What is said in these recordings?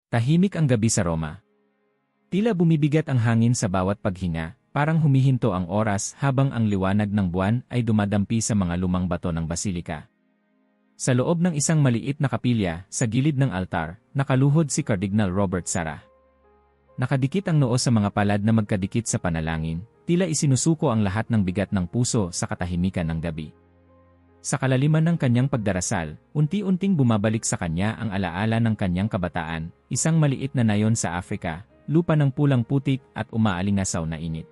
Tahimik ang gabi sa Roma. Tila bumibigat ang hangin sa bawat paghinga, parang humihinto ang oras habang ang liwanag ng buwan ay dumadampi sa mga lumang bato ng basilika. Sa loob ng isang maliit na kapilya, sa gilid ng altar, nakaluhod si Cardinal Robert Sarah. Nakadikit ang noo sa mga palad na magkadikit sa panalangin, tila isinusuko ang lahat ng bigat ng puso sa katahimikan ng gabi. Sa kalaliman ng kanyang pagdarasal, unti-unting bumabalik sa kanya ang alaala ng kanyang kabataan, isang maliit na nayon sa Afrika, lupa ng pulang putik at umaalingasaw na init.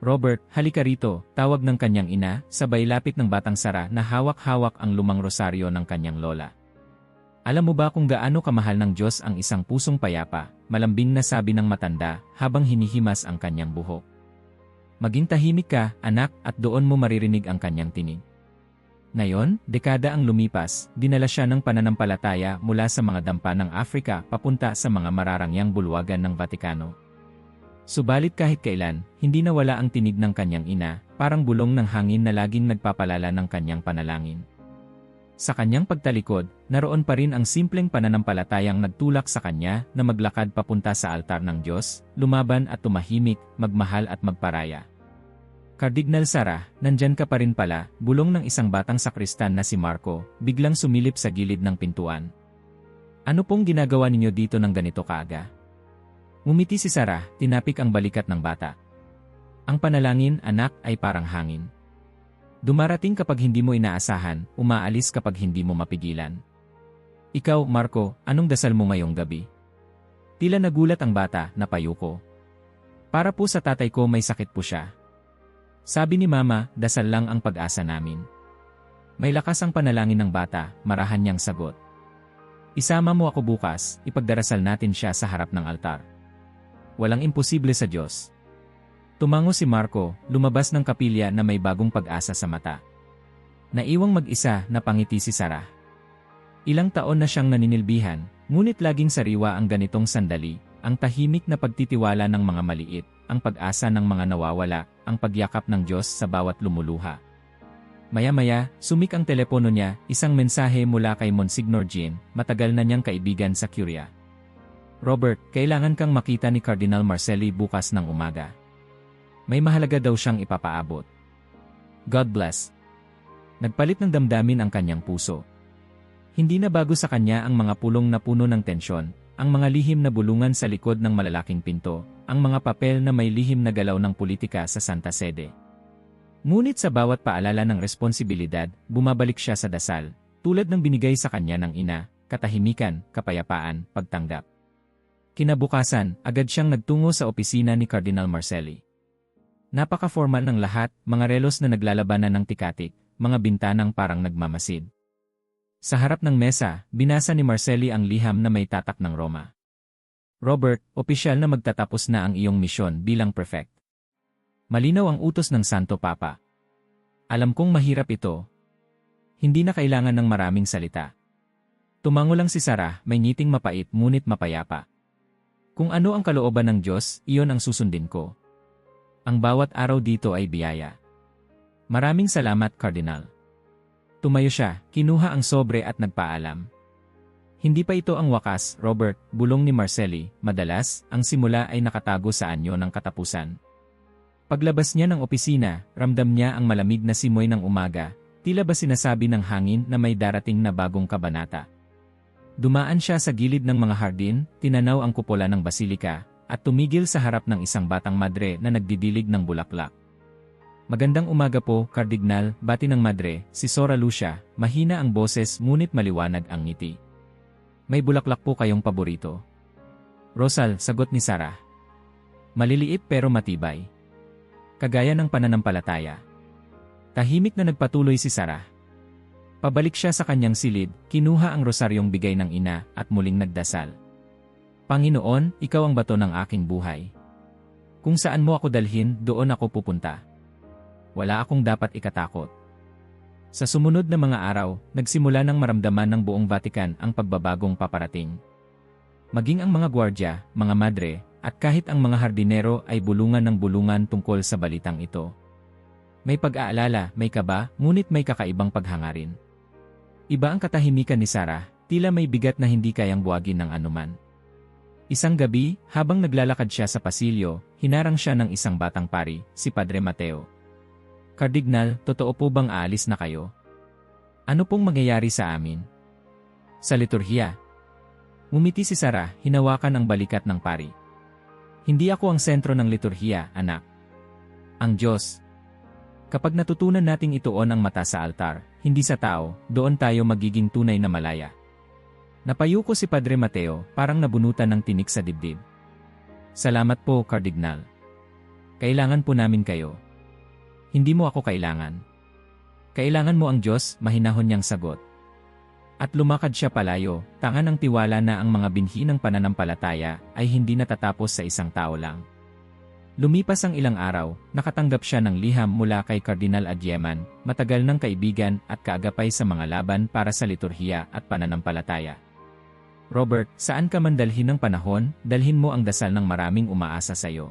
"Robert, halika rito," tawag ng kanyang ina, sabay lapit ng batang Sarah na hawak-hawak ang lumang rosaryo ng kanyang lola. "Alam mo ba kung gaano kamahal ng Diyos ang isang pusong payapa?" malambing na sabi ng matanda habang hinihimas ang kanyang buhok. "Maging tahimik ka, anak, at doon mo maririnig ang kanyang tinig." Ngayon, dekada ang lumipas, dinala siya ng pananampalataya mula sa mga dampa ng Afrika papunta sa mga mararangyang bulwagan ng Vatikano. Subalit kahit kailan, hindi nawala ang tinig ng kanyang ina, parang bulong ng hangin na laging nagpapalala ng kanyang panalangin. Sa kanyang pagtalikod, naroon pa rin ang simpleng pananampalatayang nagtulak sa kanya na maglakad papunta sa altar ng Diyos, lumaban at tumahimik, magmahal at magparaya. "Cardinal Sarah, nandyan ka pa rin pala," bulong ng isang batang sakristan na si Marco, biglang sumilip sa gilid ng pintuan. "Ano pong ginagawa ninyo dito ng ganito kaaga?" Ngumiti si Sarah, tinapik ang balikat ng bata. "Ang panalangin, anak, ay parang hangin. Dumarating kapag hindi mo inaasahan, umaalis kapag hindi mo mapigilan. Ikaw, Marco, anong dasal mo ngayong gabi?" Tila nagulat ang bata, napayuko. "Para po sa tatay ko, may sakit po siya. Sabi ni Mama, dasal lang ang pag-asa namin." May lakas ang panalangin ng bata, marahan niyang sagot. "Isama mo ako bukas, ipagdarasal natin siya sa harap ng altar. Walang imposible sa Diyos." Tumango si Marco, lumabas ng kapilya na may bagong pag-asa sa mata. Naiwang mag-isa, napangiti si Sarah. Ilang taon na siyang naninilbihan, ngunit laging sariwa ang ganitong sandali, ang tahimik na pagtitiwala ng mga maliit, ang pag-asa ng mga nawawala, ang pagyakap ng Diyos sa bawat lumuluha. Maya-maya, sumik ang telepono niya, isang mensahe mula kay Monsignor Jean, matagal na niyang kaibigan sa Curia. "Robert, kailangan kang makita ni Cardinal Marcelli bukas ng umaga. May mahalaga daw siyang ipapaabot. God bless." Nagpalit ng damdamin ang kanyang puso. Hindi na bago sa kanya ang mga pulong na puno ng tensyon, ang mga lihim na bulungan sa likod ng malalaking pinto, ang mga papel na may lihim na galaw ng politika sa Santa Sede. Ngunit sa bawat paalala ng responsibilidad, bumabalik siya sa dasal, tulad ng binigay sa kanya ng ina, katahimikan, kapayapaan, pagtanggap. Kinabukasan, agad siyang nagtungo sa opisina ni Cardinal Marcelli. Napaka-formal ng lahat, mga relos na naglalabanan ng tikatik, mga bintanang parang nagmamasid. Sa harap ng mesa, binasa ni Marcelli ang liham na may tatak ng Roma. "Robert, opisyal na magtatapos na ang iyong misyon bilang prefect. Malinaw ang utos ng Santo Papa. Alam kong mahirap ito. Hindi na kailangan ng maraming salita." Tumango lang si Sarah, may ngiting mapait ngunit mapayapa. "Kung ano ang kalooban ng Diyos, iyon ang susundin ko. Ang bawat araw dito ay biyaya. Maraming salamat, Cardinal." Tumayo siya, kinuha ang sobre at nagpaalam. "Hindi pa ito ang wakas, Robert," bulong ni Marcelli, "madalas, ang simula ay nakatago sa anyo ng katapusan." Paglabas niya ng opisina, ramdam niya ang malamig na simoy ng umaga, tila ba sinasabi ng hangin na may darating na bagong kabanata. Dumaan siya sa gilid ng mga hardin, tinanaw ang kupola ng basilika, at tumigil sa harap ng isang batang madre na nagdidilig ng bulaklak. "Magandang umaga po, Cardinal," bati ng madre, si Sora Lucia, mahina ang boses ngunit maliwanag ang ngiti. "May bulaklak po kayong paborito?" "Rosal," sagot ni Sarah. "Maliliit pero matibay. Kagaya ng pananampalataya." Tahimik na nagpatuloy si Sarah. Pabalik siya sa kanyang silid, kinuha ang rosaryong bigay ng ina, at muling nagdasal. "Panginoon, ikaw ang bato ng aking buhay. Kung saan mo ako dalhin, doon ako pupunta. Wala akong dapat ikatakot." Sa sumunod na mga araw, nagsimula ng maramdaman ng buong Vatican ang pagbabagong paparating. Maging ang mga gwardya, mga madre, at kahit ang mga hardinero ay bulungan ng bulungan tungkol sa balitang ito. May pag-aalala, may kaba, ngunit may kakaibang paghangarin. Iba ang katahimikan ni Sarah, tila may bigat na hindi kayang buwagin ng anuman. Isang gabi, habang naglalakad siya sa pasilyo, hinarang siya ng isang batang pari, si Padre Mateo. Kardinal, totoo po bang aalis na kayo? Ano pong mangyayari sa amin? Sa liturhiya. Ngumiti si Sarah, hinawakan ang balikat ng pari. Hindi ako ang sentro ng liturhiya, anak. Ang Diyos. Kapag natutunan nating ituon ang mata sa altar, hindi sa tao, doon tayo magiging tunay na malaya. Napayuko si Padre Mateo, parang nabunutan ng tinik sa dibdib. Salamat po, Kardinal. Kailangan po namin kayo. Hindi mo ako kailangan. Kailangan mo ang Diyos, mahinahon niyang sagot. At lumakad siya palayo, tanga ng tiwala na ang mga binhi ng pananampalataya ay hindi natatapos sa isang tao lang. Lumipas ang ilang araw, nakatanggap siya ng liham mula kay Kardinal Adyeman, matagal ng kaibigan at kaagapay sa mga laban para sa liturhiya at pananampalataya. Robert, saan ka man dalhin ng panahon, dalhin mo ang dasal ng maraming umaasa sa iyo.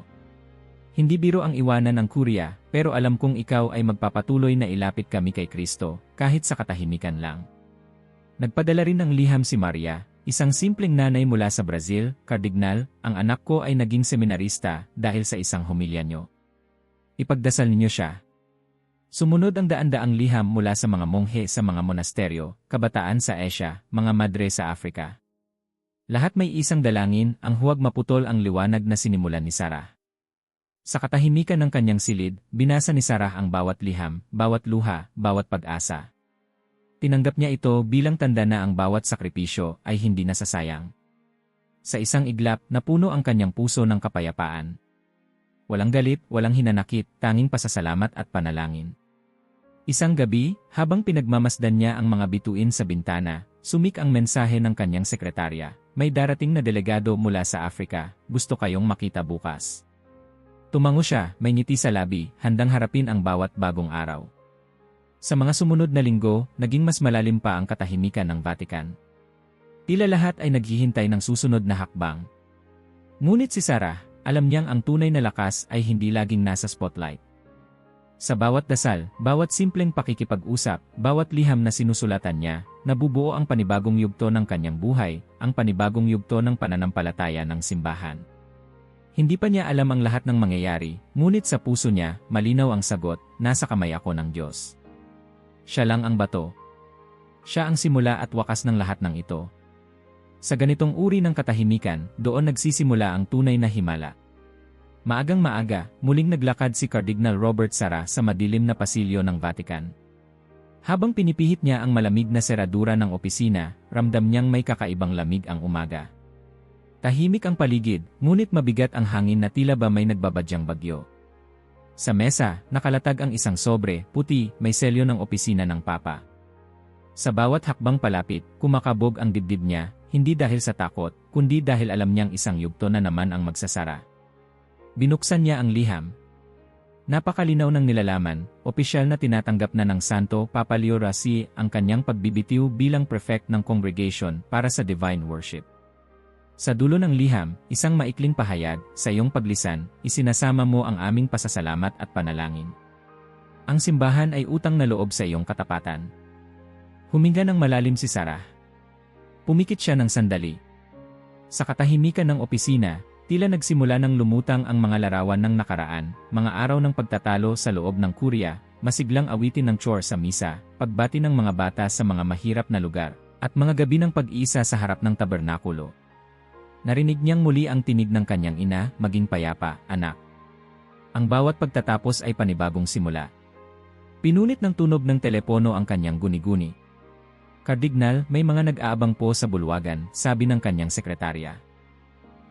Hindi biro ang iwanan ng kurya, pero alam kong ikaw ay magpapatuloy na ilapit kami kay Kristo, kahit sa katahimikan lang. Nagpadala rin ng liham si Maria, isang simpleng nanay mula sa Brazil. Kardinal, ang anak ko ay naging seminarista dahil sa isang homilya niyo. Ipagdasal ninyo siya. Sumunod ang daan-daang liham mula sa mga monghe sa mga monasteryo, kabataan sa Asia, mga madre sa Afrika. Lahat may isang dalangin, ang huwag maputol ang liwanag na sinimulan ni Sarah. Sa katahimikan ng kanyang silid, binasa ni Sarah ang bawat liham, bawat luha, bawat pag-asa. Tinanggap niya ito bilang tanda na ang bawat sakripisyo ay hindi nasasayang. Sa isang iglap, napuno ang kanyang puso ng kapayapaan. Walang galit, walang hinanakit, tanging pasasalamat at panalangin. Isang gabi, habang pinagmamasdan niya ang mga bituin sa bintana, sumik ang mensahe ng kanyang sekretarya. May darating na delegado mula sa Afrika, gusto kayong makita bukas. Tumango siya, may ngiti sa labi, handang harapin ang bawat bagong araw. Sa mga sumunod na linggo, naging mas malalim pa ang katahimikan ng Vatican. Tila lahat ay naghihintay ng susunod na hakbang. Ngunit si Sarah, alam niyang ang tunay na lakas ay hindi laging nasa spotlight. Sa bawat dasal, bawat simpleng pakikipag-usap, bawat liham na sinusulatan niya, nabubuo ang panibagong yugto ng kanyang buhay, ang panibagong yugto ng pananampalataya ng simbahan. Hindi pa niya alam ang lahat ng mangyayari, ngunit sa puso niya, malinaw ang sagot, nasa kamay ako ng Diyos. Siya lang ang bato. Siya ang simula at wakas ng lahat ng ito. Sa ganitong uri ng katahimikan, doon nagsisimula ang tunay na himala. Maagang maaga, muling naglakad si Kardinal Robert Sarah sa madilim na pasilyo ng Vatican. Habang pinipihit niya ang malamig na seradura ng opisina, ramdam niyang may kakaibang lamig ang umaga. Tahimik ang paligid, ngunit mabigat ang hangin na tila ba may nagbabadyang bagyo. Sa mesa, nakalatag ang isang sobre, puti, may selyo ng opisina ng Papa. Sa bawat hakbang palapit, kumakabog ang dibdib niya, hindi dahil sa takot, kundi dahil alam niyang isang yugto na naman ang magsasara. Binuksan niya ang liham. Napakalinaw ng nilalaman, opisyal na tinatanggap na ng Santo Papa Leo XIII ang kanyang pagbibitiw bilang prefect ng congregation para sa divine worship. Sa dulo ng liham, isang maikling pahayag, sa iyong paglisan, isinasama mo ang aming pasasalamat at panalangin. Ang simbahan ay utang na loob sa iyong katapatan. Huminga ng malalim si Sarah. Pumikit siya ng sandali. Sa katahimikan ng opisina, tila nagsimula ng lumutang ang mga larawan ng nakaraan, mga araw ng pagtatalo sa loob ng kurya, masiglang awitin ng chore sa misa, pagbati ng mga bata sa mga mahirap na lugar, at mga gabi ng pag-iisa sa harap ng tabernakulo. Narinig niyang muli ang tinig ng kanyang ina, maging payapa, anak. Ang bawat pagtatapos ay panibagong simula. Pinunit ng tunog ng telepono ang kanyang guni-guni. Kardinal, may mga nag-aabang po sa bulwagan, sabi ng kanyang sekretarya.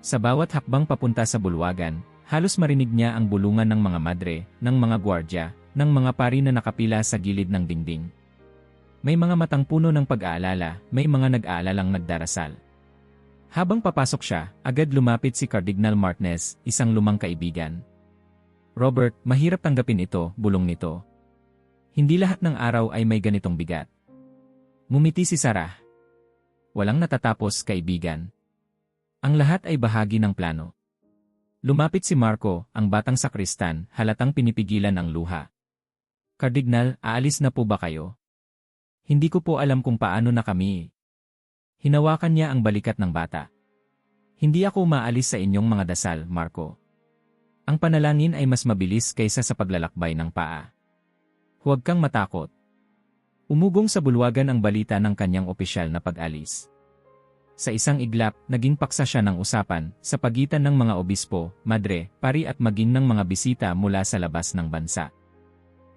Sa bawat hakbang papunta sa bulwagan, halos marinig niya ang bulungan ng mga madre, ng mga gwardya, ng mga pari na nakapila sa gilid ng dingding. May mga matang puno ng pag-aalala, may mga nag-aalalang nagdarasal. Habang papasok siya, agad lumapit si Kardinal Martinez, isang lumang kaibigan. Robert, mahirap tanggapin ito, bulong nito. Hindi lahat ng araw ay may ganitong bigat. Ngumiti si Sarah. Walang natatapos, kaibigan. Ang lahat ay bahagi ng plano. Lumapit si Marco, ang batang sakristan, halatang pinipigilan ang luha. Kardinal, aalis na po ba kayo? Hindi ko po alam kung paano na kami. Hinawakan niya ang balikat ng bata. Hindi ako umaalis sa inyong mga dasal, Marco. Ang panalangin ay mas mabilis kaysa sa paglalakbay ng paa. Huwag kang matakot. Umugong sa bulwagan ang balita ng kanyang opisyal na pag-alis. Sa isang iglap, naging paksa siya ng usapan sa pagitan ng mga obispo, madre, pari at maging ng mga bisita mula sa labas ng bansa.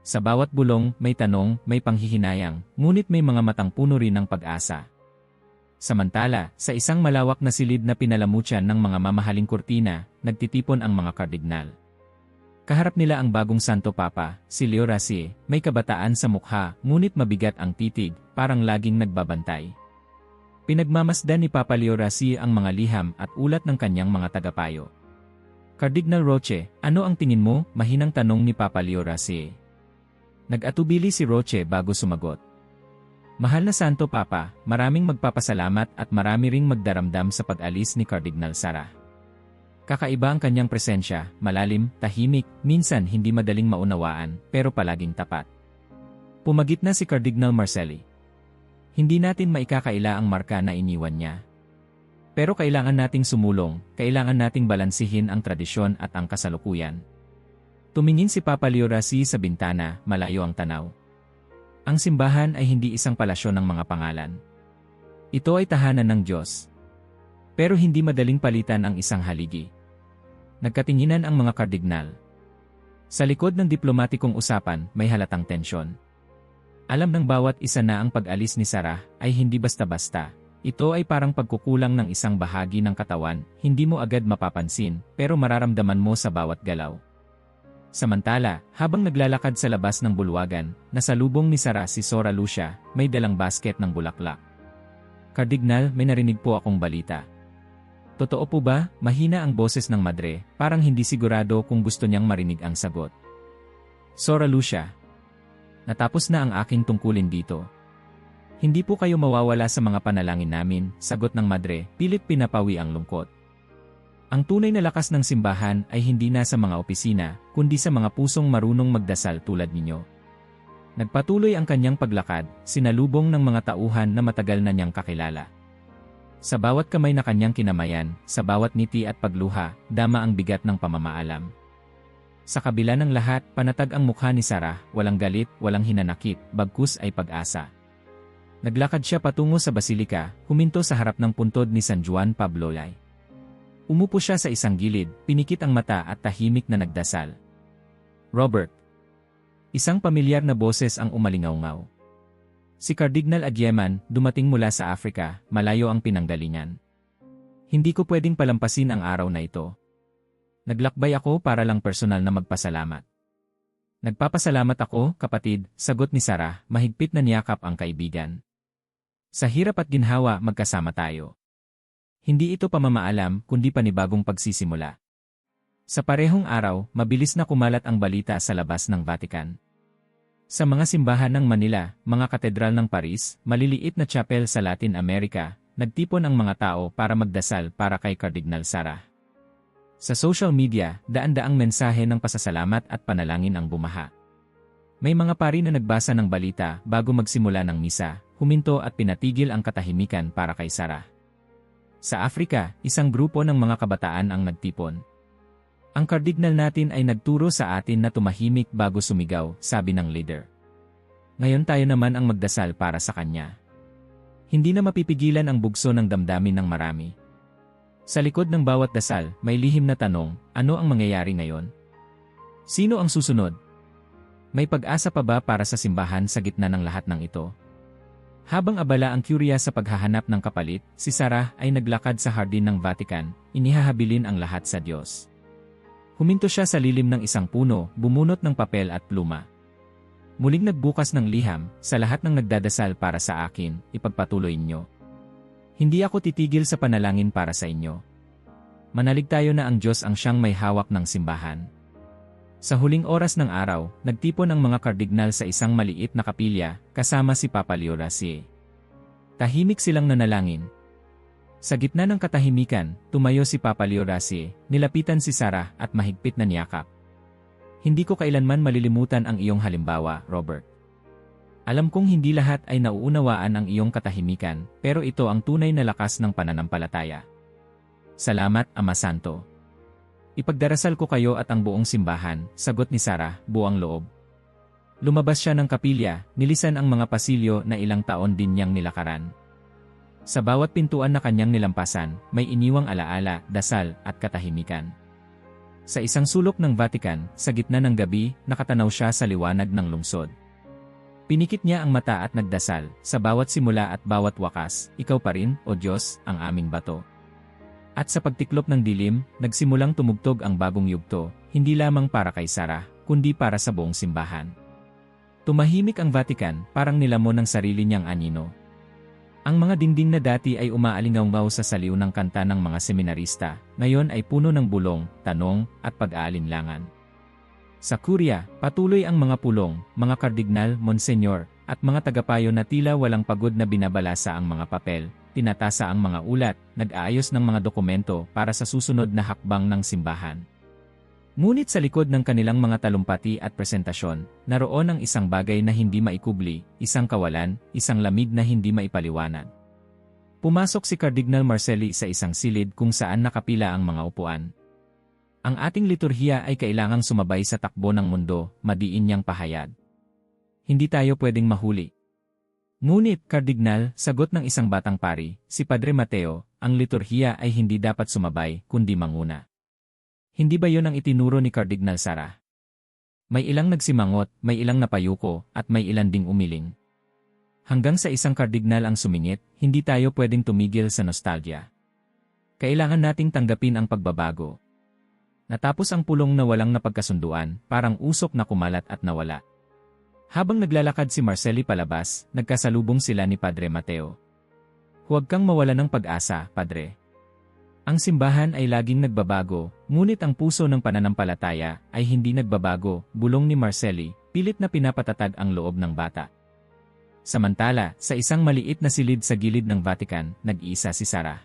Sa bawat bulong, may tanong, may panghihinayang, ngunit may mga matang puno rin ng pag-asa. Samantala, sa isang malawak na silid na pinalamutsyan ng mga mamahaling kurtina, nagtitipon ang mga kardinal. Kaharap nila ang bagong Santo Papa, si Leo Racie, may kabataan sa mukha, ngunit mabigat ang titig, parang laging nagbabantay. Pinagmamasdan ni Papa Leo Racie ang mga liham at ulat ng kanyang mga tagapayo. Cardinal Roche, ano ang tingin mo? Mahinang tanong ni Papa Leo Racie. Nag-atubili si Roche bago sumagot. Mahal na Santo Papa, maraming magpapasalamat at marami ring magdaramdam sa pag-alis ni Cardinal Sarah. Kakaiba ang kanyang presensya, malalim, tahimik, minsan hindi madaling maunawaan, pero palaging tapat. Pumagit na si Cardinal Marcelli. Hindi natin maikakaila ang marka na iniwan niya. Pero kailangan nating sumulong, kailangan nating balansihin ang tradisyon at ang kasalukuyan. Tumingin si Papa Leo Racie sa bintana, malayo ang tanaw. Ang simbahan ay hindi isang palasyo ng mga pangalan. Ito ay tahanan ng Diyos. Pero hindi madaling palitan ang isang haligi. Nagkatinginan ang mga kardinal. Sa likod ng diplomatikong usapan, may halatang tensyon. Alam ng bawat isa na ang pag-alis ni Sarah ay hindi basta-basta. Ito ay parang pagkukulang ng isang bahagi ng katawan, hindi mo agad mapapansin, pero mararamdaman mo sa bawat galaw. Samantala, habang naglalakad sa labas ng bulwagan, nasalubong ni Sarah si Sora Lucia, may dalang basket ng bulaklak. Kardinal, may narinig po akong balita. Totoo po ba? Mahina ang boses ng madre, parang hindi sigurado kung gusto niyang marinig ang sagot. Sora Lucia. Natapos na ang aking tungkulin dito. Hindi po kayo mawawala sa mga panalangin namin, sagot ng madre, pilit pinapawi ang lungkot. Ang tunay na lakas ng simbahan ay hindi na sa mga opisina, kundi sa mga pusong marunong magdasal tulad ninyo. Nagpatuloy ang kanyang paglakad, sinalubong ng mga tauhan na matagal na niyang kakilala. Sa bawat kamay na kanyang kinamayan, sa bawat ngiti at pagluha, dama ang bigat ng pamamaalam. Sa kabila ng lahat, panatag ang mukha ni Sarah, walang galit, walang hinanakit, bagkus ay pag-asa. Naglakad siya patungo sa basilika, huminto sa harap ng puntod ni San Juan Pablo Lai. Umupo siya sa isang gilid, pinikit ang mata at tahimik na nagdasal. Robert. Isang pamilyar na boses ang umalingaw-ngaw. Si Cardinal Aguieman, dumating mula sa Africa, malayo ang pinanggalingan. Hindi ko pwedeng palampasin ang araw na ito. Naglakbay ako para lang personal na magpasalamat. Nagpapasalamat ako, kapatid, sagot ni Sarah, mahigpit na niyakap ang kaibigan. Sa hirap at ginhawa, magkasama tayo. Hindi ito pamamaalam, kundi panibagong pagsisimula. Sa parehong araw, mabilis na kumalat ang balita sa labas ng Vatican. Sa mga simbahan ng Manila, mga katedral ng Paris, maliliit na chapel sa Latin America, nagtipon ang mga tao para magdasal para kay Cardinal Sarah. Sa social media, daan-daang mensahe ng pasasalamat at panalangin ang bumaha. May mga pari na nagbasa ng balita bago magsimula ng misa, huminto at pinatigil ang katahimikan para kay Sarah. Sa Africa, isang grupo ng mga kabataan ang nagtipon. Ang kardinal natin ay nagturo sa atin na tumahimik bago sumigaw, sabi ng leader. Ngayon tayo naman ang magdasal para sa kanya. Hindi na mapipigilan ang bugso ng damdamin ng marami. Sa likod ng bawat dasal, may lihim na tanong, ano ang mangyayari ngayon? Sino ang susunod? May pag-asa pa ba para sa simbahan sa gitna ng lahat ng ito? Habang abala ang Curia sa paghahanap ng kapalit, si Sarah ay naglakad sa hardin ng Vatican, inihahabilin ang lahat sa Diyos. Huminto siya sa lilim ng isang puno, bumunot ng papel at pluma. Muling nagbukas ng liham, sa lahat ng nagdadasal para sa akin, ipagpatuloy niyo. Hindi ako titigil sa panalangin para sa inyo. Manalig tayo na ang Diyos ang siyang may hawak ng simbahan. Sa huling oras ng araw, nagtipon ang mga kardinal sa isang maliit na kapilya, kasama si Papa Leo Racie. Tahimik silang nanalangin. Sa gitna ng katahimikan, tumayo si Papa Leo Racie, nilapitan si Sarah at mahigpit na niyakap. Hindi ko kailanman malilimutan ang iyong halimbawa, Robert. Alam kong hindi lahat ay nauunawaan ang iyong katahimikan, pero ito ang tunay na lakas ng pananampalataya. Salamat, Ama Santo. Ipagdarasal ko kayo at ang buong simbahan, sagot ni Sarah, buwang loob. Lumabas siya ng kapilya, nilisan ang mga pasilyo na ilang taon din niyang nilakaran. Sa bawat pintuan na kanyang nilampasan, may iniwang alaala, dasal, at katahimikan. Sa isang sulok ng Vatican, sa gitna ng gabi, nakatanaw siya sa liwanag ng lungsod. Pinikit niya ang mata at nagdasal, sa bawat simula at bawat wakas, ikaw pa rin, O Diyos, ang aming bato. At sa pagtiklop ng dilim, nagsimulang tumugtog ang bagong yugto, hindi lamang para kay Sarah, kundi para sa buong simbahan. Tumahimik ang Vatican, parang nilamon ng sarili niyang anino. Ang mga dingding na dati ay umaalingaw sa saliw ng kanta ng mga seminarista, ngayon ay puno ng bulong, tanong, at pag-aalinlangan. Sa Kuria, patuloy ang mga pulong, mga kardinal, monsenyor, at mga tagapayo na tila walang pagod na binabalasa ang mga papel, tinatasa ang mga ulat, nag-aayos ng mga dokumento para sa susunod na hakbang ng simbahan. Ngunit sa likod ng kanilang mga talumpati at presentasyon, naroon ang isang bagay na hindi maikubli, isang kawalan, isang lamig na hindi maipaliwanag. Pumasok si Cardinal Marcelli sa isang silid kung saan nakapila ang mga upuan. Ang ating liturhiya ay kailangang sumabay sa takbo ng mundo, madiin niyang pahayag. Hindi tayo pwedeng mahuli. Ngunit, Kardinal, sagot ng isang batang pari, si Padre Mateo, ang liturhiya ay hindi dapat sumabay, kundi manguna. Hindi ba yon ang itinuro ni Kardinal Sarah? May ilang nagsimangot, may ilang napayuko, at may ilan ding umiling. Hanggang sa isang kardinal ang sumingit, hindi tayo pwedeng tumigil sa nostalgia. Kailangan nating tanggapin ang pagbabago. Natapos ang pulong na walang napagkasunduan, parang usok na kumalat at nawala. Habang naglalakad si Marcelli palabas, nagkasalubong sila ni Padre Mateo. Huwag kang mawala ng pag-asa, Padre. Ang simbahan ay laging nagbabago, ngunit ang puso ng pananampalataya ay hindi nagbabago, bulong ni Marcelli, pilit na pinapatatag ang loob ng bata. Samantala, sa isang maliit na silid sa gilid ng Vatican, nag-iisa si Sarah.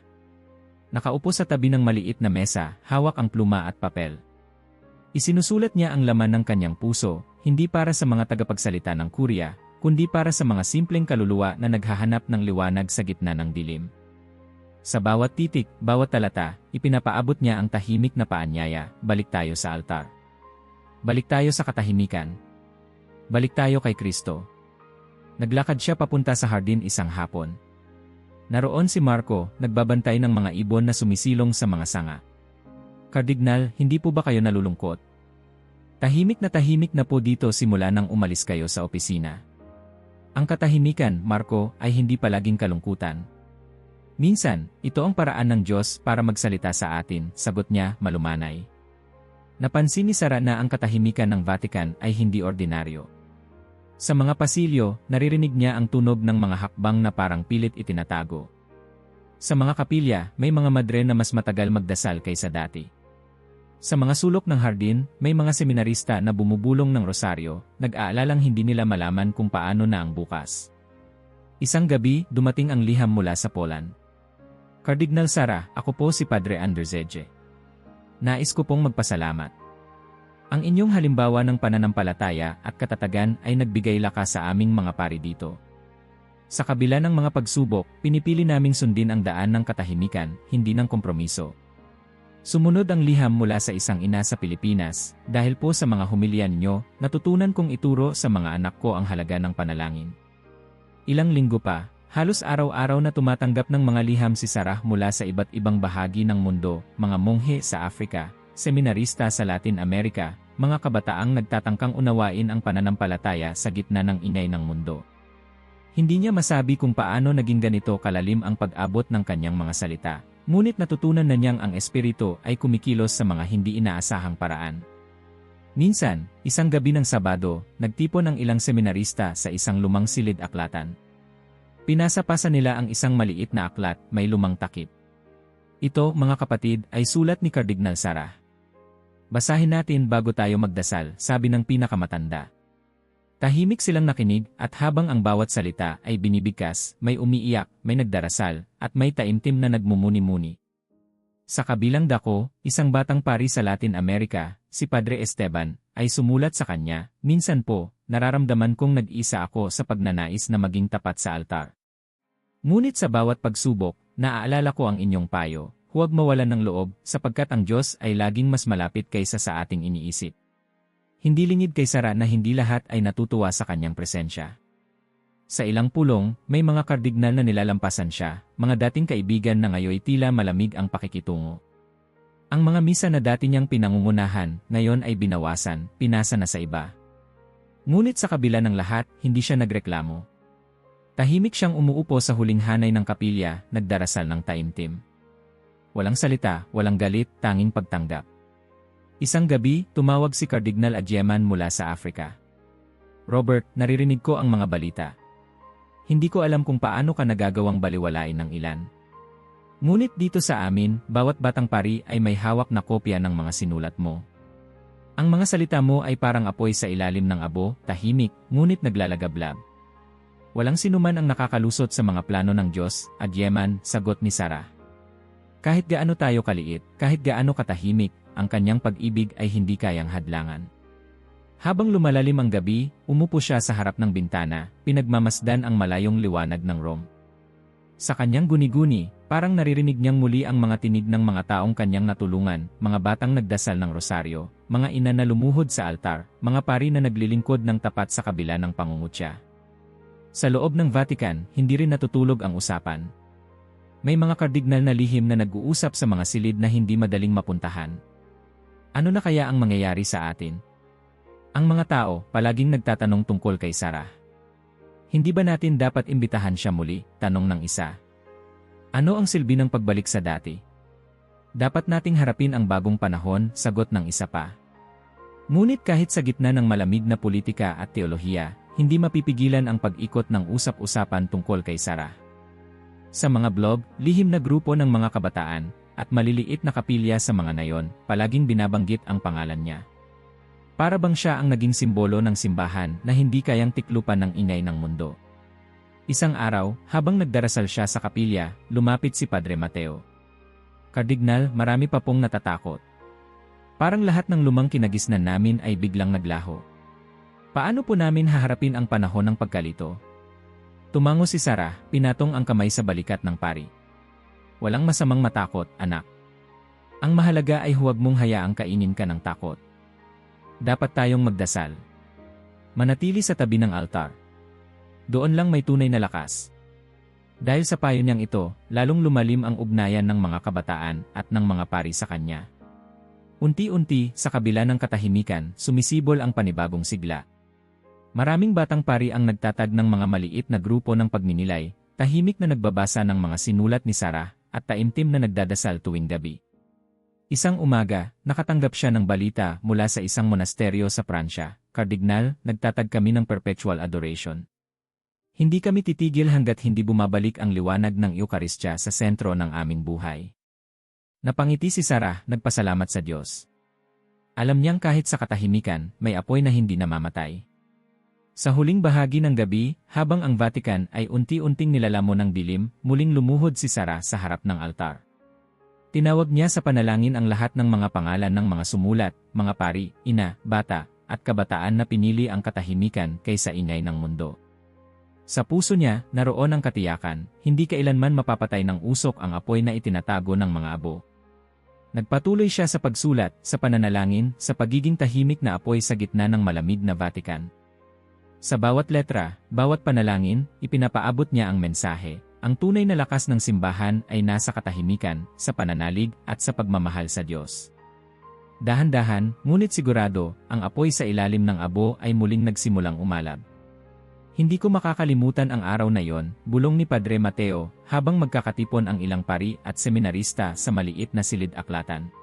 Nakaupo sa tabi ng maliit na mesa, hawak ang pluma at papel. Isinusulat niya ang laman ng kanyang puso, hindi para sa mga tagapagsalita ng Kuria, kundi para sa mga simpleng kaluluwa na naghahanap ng liwanag sa gitna ng dilim. Sa bawat titik, bawat talata, ipinapaabot niya ang tahimik na paanyaya, balik tayo sa altar. Balik tayo sa katahimikan. Balik tayo kay Kristo. Naglakad siya papunta sa hardin isang hapon. Naroon si Marco, nagbabantay ng mga ibon na sumisilong sa mga sanga. Kardinal, hindi po ba kayo nalulungkot? Tahimik na po dito simula nang umalis kayo sa opisina. Ang katahimikan, Marco, ay hindi palaging kalungkutan. Minsan, ito ang paraan ng Diyos para magsalita sa atin, sagot niya, malumanay. Napansin ni Sarah na ang katahimikan ng Vatican ay hindi ordinaryo. Sa mga pasilyo, naririnig niya ang tunog ng mga hakbang na parang pilit itinatago. Sa mga kapilya, may mga madre na mas matagal magdasal kaysa dati. Sa mga sulok ng hardin, may mga seminarista na bumubulong ng rosaryo, nag-aalalang hindi nila malaman kung paano na ang bukas. Isang gabi, dumating ang liham mula sa Poland. Kardinal Sarah, ako po si Padre Anderzeje. Nais ko pong magpasalamat. Ang inyong halimbawa ng pananampalataya at katatagan ay nagbigay lakas sa aming mga pari dito. Sa kabila ng mga pagsubok, pinipili naming sundin ang daan ng katahimikan, hindi ng kompromiso. Sumunod ang liham mula sa isang ina sa Pilipinas, dahil po sa mga humilya ninyo, natutunan kong ituro sa mga anak ko ang halaga ng panalangin. Ilang linggo pa, halos araw-araw na tumatanggap ng mga liham si Sarah mula sa iba't ibang bahagi ng mundo, mga monghe sa Afrika, seminarista sa Latin America, mga kabataang nagtatangkang unawain ang pananampalataya sa gitna ng ingay ng mundo. Hindi niya masabi kung paano naging ganito kalalim ang pag-abot ng kanyang mga salita. Ngunit natutunan na niyang ang espiritu ay kumikilos sa mga hindi inaasahang paraan. Minsan, isang gabi ng Sabado, nagtipon ang ilang seminarista sa isang lumang silid aklatan. Pinasa-pasa nila ang isang maliit na aklat, may lumang takip. Ito, mga kapatid, ay sulat ni Kardinal Sarah. Basahin natin bago tayo magdasal, sabi ng pinakamatanda. Tahimik silang nakinig at habang ang bawat salita ay binibigkas, may umiiyak, may nagdarasal, at may taimtim na nagmumuni-muni. Sa kabilang dako, isang batang pari sa Latin America, si Padre Esteban, ay sumulat sa kanya, minsan po, nararamdaman kong nag-isa ako sa pagnanais na maging tapat sa altar. Ngunit sa bawat pagsubok, naaalala ko ang inyong payo, huwag mawalan ng loob sapagkat ang Diyos ay laging mas malapit kaysa sa ating iniisip. Hindi lingid kay Sara na hindi lahat ay natutuwa sa kanyang presensya. Sa ilang pulong, may mga kardinal na nilalampasan siya, mga dating kaibigan na ngayoy tila malamig ang pakikitungo. Ang mga misa na dati niyang pinangungunahan, ngayon ay binawasan, pinasa na sa iba. Ngunit sa kabila ng lahat, hindi siya nagreklamo. Tahimik siyang umuupo sa huling hanay ng kapilya, nagdarasal ng taimtim. Walang salita, walang galit, tanging pagtanggap. Isang gabi, tumawag si Cardinal Adyeman mula sa Africa. Robert, naririnig ko ang mga balita. Hindi ko alam kung paano ka nagagawang baliwalain ng ilan. Ngunit dito sa amin, bawat batang pari ay may hawak na kopya ng mga sinulat mo. Ang mga salita mo ay parang apoy sa ilalim ng abo, tahimik, ngunit naglalagablab. Walang sinuman ang nakakalusot sa mga plano ng Diyos, Adyeman, sagot ni Sara. Kahit gaano tayo kaliit, kahit gaano katahimik, ang kanyang pag-ibig ay hindi kayang hadlangan. Habang lumalalim ang gabi, umupo siya sa harap ng bintana, pinagmamasdan ang malayong liwanag ng Rome. Sa kanyang guni-guni, parang naririnig niyang muli ang mga tinig ng mga taong kanyang natulungan, mga batang nagdasal ng rosaryo, mga ina na lumuhod sa altar, mga pari na naglilingkod ng tapat sa kabila ng pangungutya. Sa loob ng Vatican, hindi rin natutulog ang usapan. May mga kardinal na lihim na nag-uusap sa mga silid na hindi madaling mapuntahan. Ano na kaya ang mangyayari sa atin? Ang mga tao palaging nagtatanong tungkol kay Sara. Hindi ba natin dapat imbitahan siya muli? Tanong ng isa. Ano ang silbi ng pagbalik sa dati? Dapat nating harapin ang bagong panahon, sagot ng isa pa. Ngunit kahit sa gitna ng malamig na politika at teolohiya, hindi mapipigilan ang pag-ikot ng usap-usapan tungkol kay Sara. Sa mga blog, lihim na grupo ng mga kabataan, at maliliit na kapilya sa mga nayon, palaging binabanggit ang pangalan niya. Para bang siya ang naging simbolo ng simbahan na hindi kayang tiklupan ng ingay ng mundo. Isang araw, habang nagdarasal siya sa kapilya, lumapit si Padre Mateo. Kardinal, marami pa pong natatakot. Parang lahat ng lumang kinagisnan namin ay biglang naglaho. Paano po namin haharapin ang panahon ng pagkalito? Tumango si Sara, pinatong ang kamay sa balikat ng pari. Walang masamang matakot, anak. Ang mahalaga ay huwag mong hayaang kainin ka ng takot. Dapat tayong magdasal. Manatili sa tabi ng altar. Doon lang may tunay na lakas. Dahil sa payo niyang ito, lalong lumalim ang ugnayan ng mga kabataan at ng mga pari sa kanya. Unti-unti, sa kabila ng katahimikan, sumisibol ang panibagong sigla. Maraming batang pari ang nagtatag ng mga maliit na grupo ng pagninilay, tahimik na nagbabasa ng mga sinulat ni Sara, at taimtim na nagdadasal tuwing gabi. Isang umaga, nakatanggap siya ng balita mula sa isang monasteryo sa Pransya. Kardinal, nagtatag kami ng perpetual adoration. Hindi kami titigil hanggat hindi bumabalik ang liwanag ng Eukaristya sa sentro ng aming buhay. Napangiti si Sara, nagpasalamat sa Diyos. Alam niyang kahit sa katahimikan, may apoy na hindi namamatay. Sa huling bahagi ng gabi, habang ang Vatican ay unti-unting nilalamon ng dilim, muling lumuhod si Sara sa harap ng altar. Tinawag niya sa panalangin ang lahat ng mga pangalan ng mga sumulat, mga pari, ina, bata, at kabataan na pinili ang katahimikan kaysa ingay ng mundo. Sa puso niya, naroon ang katiyakan, hindi kailanman mapapatay ng usok ang apoy na itinatago ng mga abo. Nagpatuloy siya sa pagsulat, sa pananalangin, sa pagiging tahimik na apoy sa gitna ng malamig na Vatican. Sa bawat letra, bawat panalangin, ipinapaabot niya ang mensahe. Ang tunay na lakas ng simbahan ay nasa katahimikan, sa pananalig, at sa pagmamahal sa Diyos. Dahan-dahan, ngunit sigurado, ang apoy sa ilalim ng abo ay muling nagsimulang umalab. Hindi ko makakalimutan ang araw na yon, bulong ni Padre Mateo, habang magkakatipon ang ilang pari at seminarista sa maliit na silid-aklatan.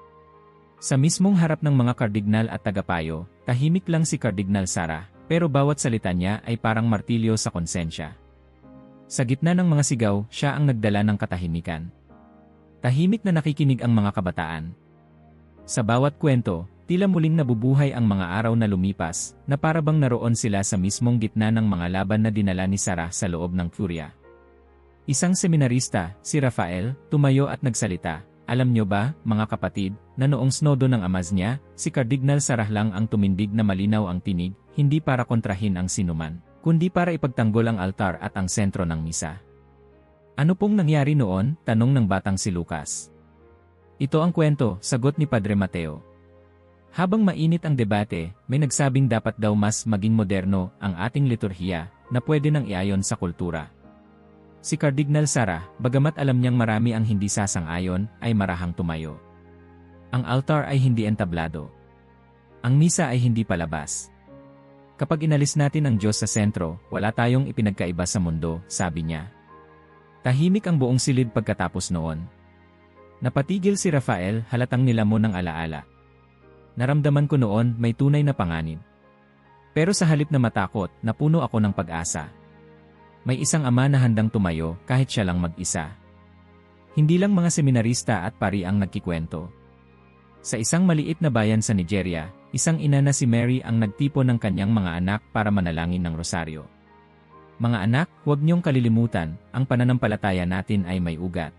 Sa mismong harap ng mga kardinal at tagapayo, tahimik lang si Kardinal Sara, pero bawat salita niya ay parang martilyo sa konsensya. Sa gitna ng mga sigaw, siya ang nagdala ng katahimikan. Tahimik na nakikinig ang mga kabataan. Sa bawat kwento, tila muling nabubuhay ang mga araw na lumipas, na parabang naroon sila sa mismong gitna ng mga laban na dinala ni Sara sa loob ng Furia. Isang seminarista, si Rafael, tumayo at nagsalita. Alam niyo ba, mga kapatid, na noong snodo ng amas niya, si Kardinal Sara lang ang tumindig na malinaw ang tinig, hindi para kontrahin ang sinuman, kundi para ipagtanggol ang altar at ang sentro ng misa. Ano pong nangyari noon? Tanong ng batang si Lucas. Ito ang kwento, sagot ni Padre Mateo. Habang mainit ang debate, may nagsabing dapat daw mas maging moderno ang ating liturhiya na pwede nang iayon sa kultura. Si Cardinal Sara, bagamat alam niyang marami ang hindi sasang-ayon, ay marahang tumayo. Ang altar ay hindi entablado. Ang misa ay hindi palabas. Kapag inalis natin ang Diyos sa sentro, wala tayong ipinagkaiba sa mundo, sabi niya. Tahimik ang buong silid pagkatapos noon. Napatigil si Rafael, halatang nilamon ng alaala. Naramdaman ko noon may tunay na panganib. Pero sa halip na matakot, napuno ako ng pag-asa. May isang ama na handang tumayo kahit siya lang mag-isa. Hindi lang mga seminarista at pari ang nagkikwento. Sa isang maliit na bayan sa Nigeria, isang ina na si Mary ang nagtipon ng kanyang mga anak para manalangin ng rosaryo. Mga anak, huwag niyong kalilimutan, ang pananampalataya natin ay may ugat.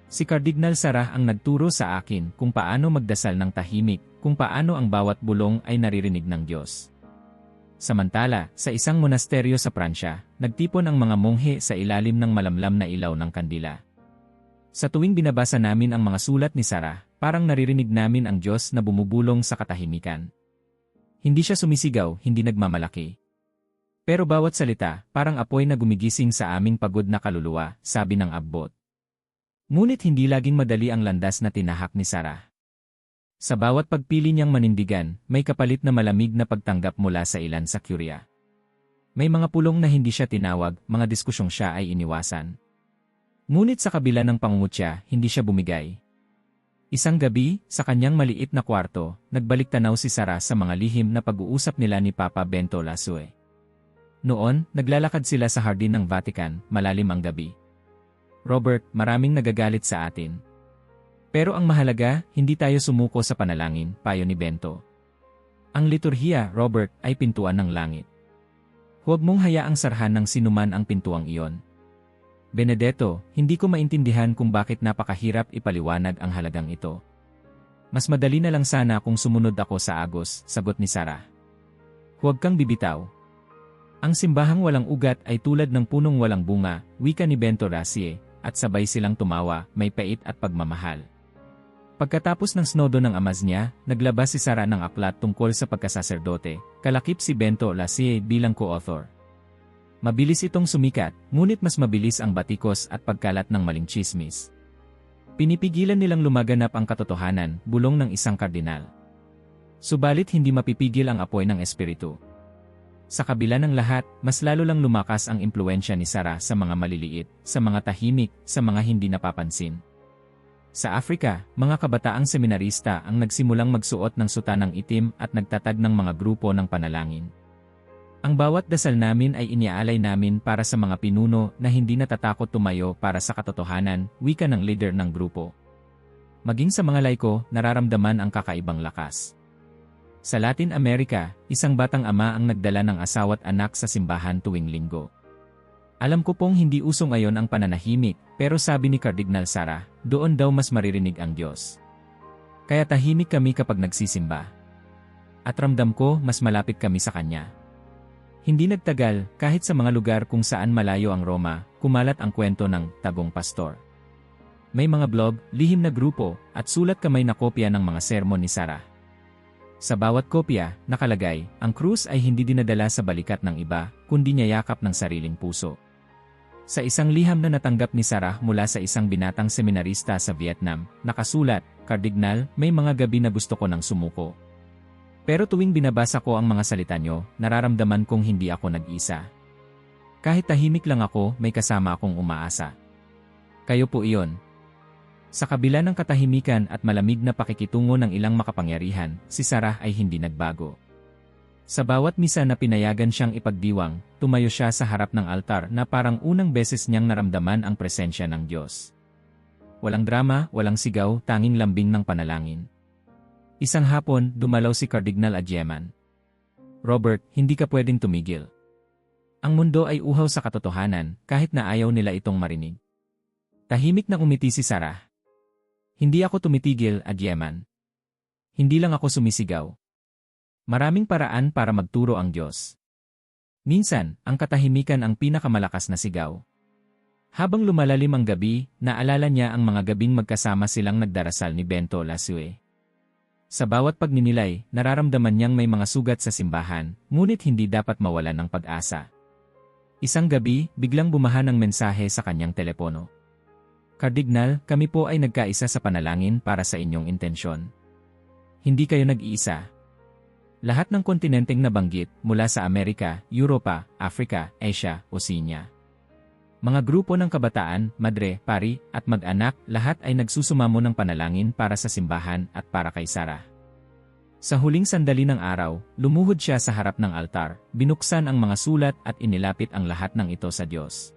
Si Cardinal Sara ang nagturo sa akin kung paano magdasal ng tahimik, kung paano ang bawat bulong ay naririnig ng Diyos. Samantala, sa isang monasteryo sa Pransya, nagtipon ang mga monghe sa ilalim ng malamlam na ilaw ng kandila. Sa tuwing binabasa namin ang mga sulat ni Sara, parang naririnig namin ang Diyos na bumubulong sa katahimikan. Hindi siya sumisigaw, hindi nagmamalaki. Pero bawat salita, parang apoy na gumigising sa aming pagod na kaluluwa, sabi ng abbot. Ngunit hindi laging madali ang landas na tinahak ni Sara. Sa bawat pagpili niyang manindigan, may kapalit na malamig na pagtanggap mula sa ilan sa Curia. May mga pulong na hindi siya tinawag, mga diskusyong siya ay iniwasan. Ngunit sa kabila ng pangungutya, hindi siya bumigay. Isang gabi, sa kanyang maliit na kwarto, nagbalik tanaw si Sara sa mga lihim na pag-uusap nila ni Papa Bento Lasue. Noon, naglalakad sila sa hardin ng Vatican, malalim ang gabi. Robert, maraming nagagalit sa atin. Pero ang mahalaga, hindi tayo sumuko sa panalangin, payo ni Bento. Ang liturhiya, Robert, ay pintuan ng langit. Huwag mong hayaang sarhan ng sinuman ang pintuang iyon. Benedetto, hindi ko maintindihan kung bakit napakahirap ipaliwanag ang halagang ito. Mas madali na lang sana kung sumunod ako sa agos, sagot ni Sara. Huwag kang bibitaw. Ang simbahang walang ugat ay tulad ng punong walang bunga, wika ni Bento Racie, at sabay silang tumawa, may pait at pagmamahal. Pagkatapos ng snodo ng amas niya, naglabas si Sara ng aklat tungkol sa pagkasaserdote, kalakip si Bento Lassie bilang co-author. Mabilis itong sumikat, ngunit mas mabilis ang batikos at pagkalat ng maling chismis. Pinipigilan nilang lumaganap ang katotohanan, bulong ng isang kardinal. Subalit hindi mapipigil ang apoy ng espiritu. Sa kabila ng lahat, mas lalo lang lumakas ang impluensya ni Sara sa mga maliliit, sa mga tahimik, sa mga hindi napapansin. Sa Afrika, mga kabataang seminarista ang nagsimulang magsuot ng sutanang itim at nagtatag ng mga grupo ng panalangin. Ang bawat dasal namin ay iniaalay namin para sa mga pinuno na hindi natatakot tumayo para sa katotohanan, wika ng leader ng grupo. Maging sa mga laiko, nararamdaman ang kakaibang lakas. Sa Latin America, isang batang ama ang nagdala ng asawa't anak sa simbahan tuwing linggo. Alam ko pong hindi uso ngayon ang pananahimik, pero sabi ni Cardinal Sara, doon daw mas maririnig ang Diyos. Kaya tahimik kami kapag nagsisimba. At ramdam ko mas malapit kami sa Kanya. Hindi nagtagal, kahit sa mga lugar kung saan malayo ang Roma, kumalat ang kwento ng Tagong Pastor. May mga blog, lihim na grupo, at sulat kamay na kopya ng mga sermon ni Sara. Sa bawat kopya, nakalagay, ang krus ay hindi dinadala sa balikat ng iba, kundi niyayakap ng sariling puso. Sa isang liham na natanggap ni Sara mula sa isang binatang seminarista sa Vietnam, nakasulat, Kardinal, may mga gabi na gusto ko nang sumuko. Pero tuwing binabasa ko ang mga salita nyo, nararamdaman kong hindi ako nag-isa. Kahit tahimik lang ako, may kasama akong umaasa. Kayo po iyon. Sa kabila ng katahimikan at malamig na pakikitungo ng ilang makapangyarihan, si Sara ay hindi nagbago. Sa bawat misa na pinayagan siyang ipagdiwang, tumayo siya sa harap ng altar na parang unang beses niyang naramdaman ang presensya ng Diyos. Walang drama, walang sigaw, tanging lambing ng panalangin. Isang hapon, dumalaw si Cardinal Adjeman. Robert, hindi ka pwedeng tumigil. Ang mundo ay uhaw sa katotohanan, kahit na ayaw nila itong marinig. Tahimik na umiti si Sara. Hindi ako tumitigil, Adjeman. Hindi lang ako sumisigaw. Maraming paraan para magturo ang Diyos. Minsan, ang katahimikan ang pinakamalakas na sigaw. Habang lumalalim ang gabi, naalala niya ang mga gabing magkasama silang nagdarasal ni Bento Lasue. Sa bawat pagninilay, nararamdaman niyang may mga sugat sa simbahan, ngunit hindi dapat mawalan ng pag-asa. Isang gabi, biglang bumahan ang mensahe sa kanyang telepono. Kardinal, kami po ay nagkaisa sa panalangin para sa inyong intensyon. Hindi kayo nag-iisa. Lahat ng kontinenteng nabanggit, mula sa Amerika, Europa, Africa, Asia, Oceania. Mga grupo ng kabataan, madre, pari, at mag-anak, lahat ay nagsusumamo ng panalangin para sa simbahan at para kay Sarah. Sa huling sandali ng araw, lumuhod siya sa harap ng altar, binuksan ang mga sulat at inilapit ang lahat ng ito sa Diyos.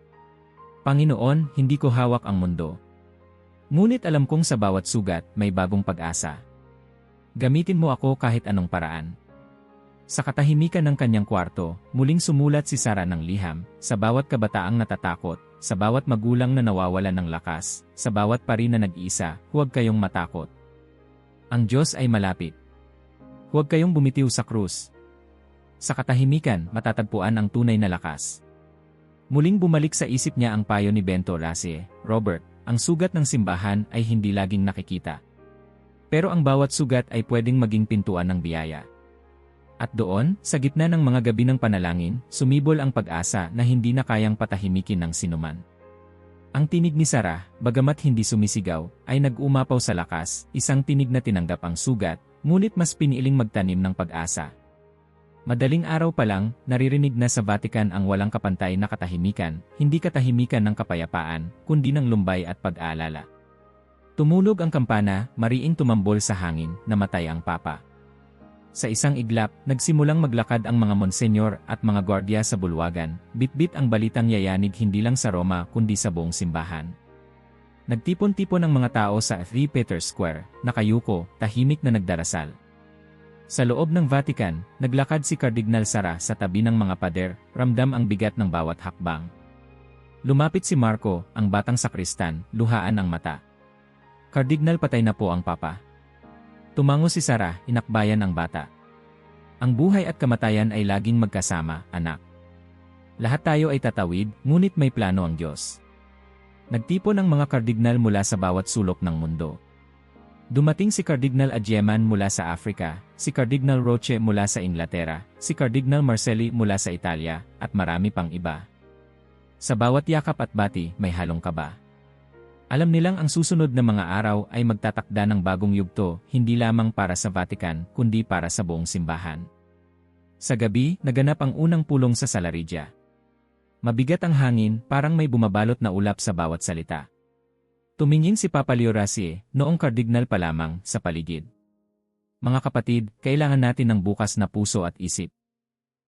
Panginoon, hindi ko hawak ang mundo. Ngunit alam kong sa bawat sugat, may bagong pag-asa. Gamitin mo ako kahit anong paraan. Sa katahimikan ng kanyang kwarto, muling sumulat si Sarah ng liham, sa bawat kabataang natatakot, sa bawat magulang na nawawalan ng lakas, sa bawat pari na nag-iisa, huwag kayong matakot. Ang Diyos ay malapit. Huwag kayong bumitiw sa krus. Sa katahimikan, matatagpuan ang tunay na lakas. Muling bumalik sa isip niya ang payo ni Bento Lasue, Robert, ang sugat ng simbahan ay hindi laging nakikita. Pero ang bawat sugat ay pwedeng maging pintuan ng biyaya. At doon, sa gitna ng mga gabi ng panalangin, sumibol ang pag-asa na hindi na kayang patahimikin ng sinuman. Ang tinig ni Sarah, bagamat hindi sumisigaw, ay nag-umapaw sa lakas, isang tinig na tinanggap ang sugat, ngunit mas piniiling magtanim ng pag-asa. Madaling araw pa lang, naririnig na sa Vatican ang walang kapantay na katahimikan, hindi katahimikan ng kapayapaan, kundi ng lumbay at pag-aalala. Tumulog ang kampana, mariing tumambol sa hangin, namatay ang Papa. Sa isang iglap, nagsimulang maglakad ang mga monsenyor at mga gwardiya sa bulwagan, bitbit ang balitang yayanig hindi lang sa Roma kundi sa buong simbahan. Nagtipon-tipon ang mga tao sa 3 Peter's Square, nakayuko, tahimik na nagdarasal. Sa loob ng Vatican, naglakad si Kardinal Sarah sa tabi ng mga pader, ramdam ang bigat ng bawat hakbang. Lumapit si Marco, ang batang sakristan, luhaan ang mata. Kardinal, patay na po ang Papa. Tumango si Sarah, inakbayan ang bata. Ang buhay at kamatayan ay laging magkasama, anak. Lahat tayo ay tatawid, ngunit may plano ang Diyos. Nagtipon ang mga kardinal mula sa bawat sulok ng mundo. Dumating si Kardinal Adyeman mula sa Africa, si Kardinal Roche mula sa Inglaterra, si Kardinal Marcelli mula sa Italia, at marami pang iba. Sa bawat yakap at bati, may halong kaba. Alam nilang ang susunod na mga araw ay magtatakda ng bagong yugto, hindi lamang para sa Vatican, kundi para sa buong simbahan. Sa gabi, naganap ang unang pulong sa Salaridia. Mabigat ang hangin, parang may bumabalot na ulap sa bawat salita. Tumingin si Papa Leo Lasue, noong kardinal pa lamang, sa paligid. Mga kapatid, kailangan natin ng bukas na puso at isip.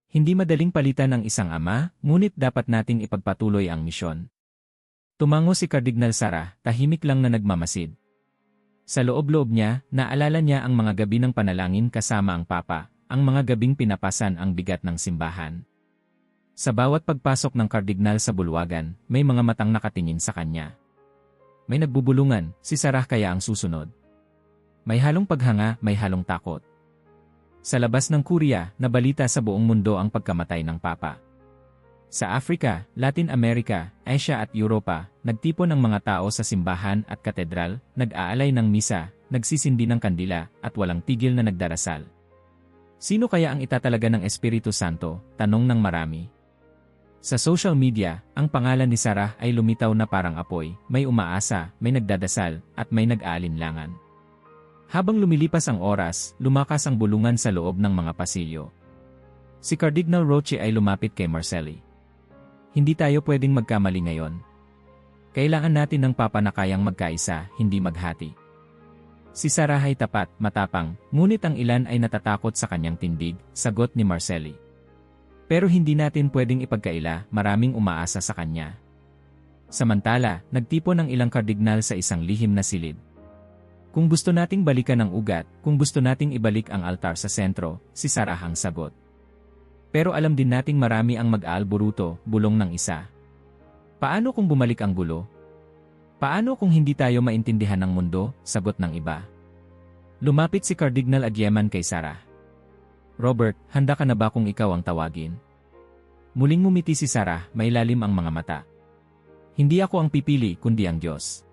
Hindi madaling palitan ang isang ama, ngunit dapat nating ipagpatuloy ang misyon. Tumango si Kardinal Sarah, tahimik lang na nagmamasid. Sa loob-loob niya, naalala niya ang mga gabi ng panalangin kasama ang Papa, ang mga gabing pinapasan ang bigat ng simbahan. Sa bawat pagpasok ng kardinal sa bulwagan, may mga matang nakatingin sa kanya. May nagbubulungan, si Sarah kaya ang susunod. May halong paghanga, may halong takot. Sa labas ng Kurya, nabalita sa buong mundo ang pagkamatay ng Papa. Sa Africa, Latin America, Asia at Europa, nagtipon ang mga tao sa simbahan at katedral, nag-aalay ng misa, nagsisindi ng kandila, at walang tigil na nagdarasal. Sino kaya ang itatalaga ng Espiritu Santo? Tanong ng marami. Sa social media, ang pangalan ni Sarah ay lumitaw na parang apoy, may umaasa, may nagdadasal, at may nag-aalinlangan. Habang lumilipas ang oras, lumakas ang bulungan sa loob ng mga pasilyo. Si Cardinal Roche ay lumapit kay Marcelli. Hindi tayo pwedeng magkamali ngayon. Kailangan natin ng Papa na kayang magkaisa, hindi maghati. Si Sarah ay tapat, matapang, ngunit ang ilan ay natatakot sa kanyang tindig, sagot ni Marcelli. Pero hindi natin pwedeng ipagkaila, maraming umaasa sa kanya. Samantala, nagtipon ang ilang kardinal sa isang lihim na silid. Kung gusto nating balikan ang ugat, kung gusto nating ibalik ang altar sa sentro, si Sarah ang sagot. Pero alam din nating marami ang mag-aalburuto, bulong ng isa. Paano kung bumalik ang gulo? Paano kung hindi tayo maintindihan ng mundo? Sagot ng iba. Lumapit si Cardinal Adyeman kay Sarah. Robert, handa ka na ba kung ikaw ang tawagin? Muling ngumiti si Sarah, may lalim ang mga mata. Hindi ako ang pipili kundi ang Diyos.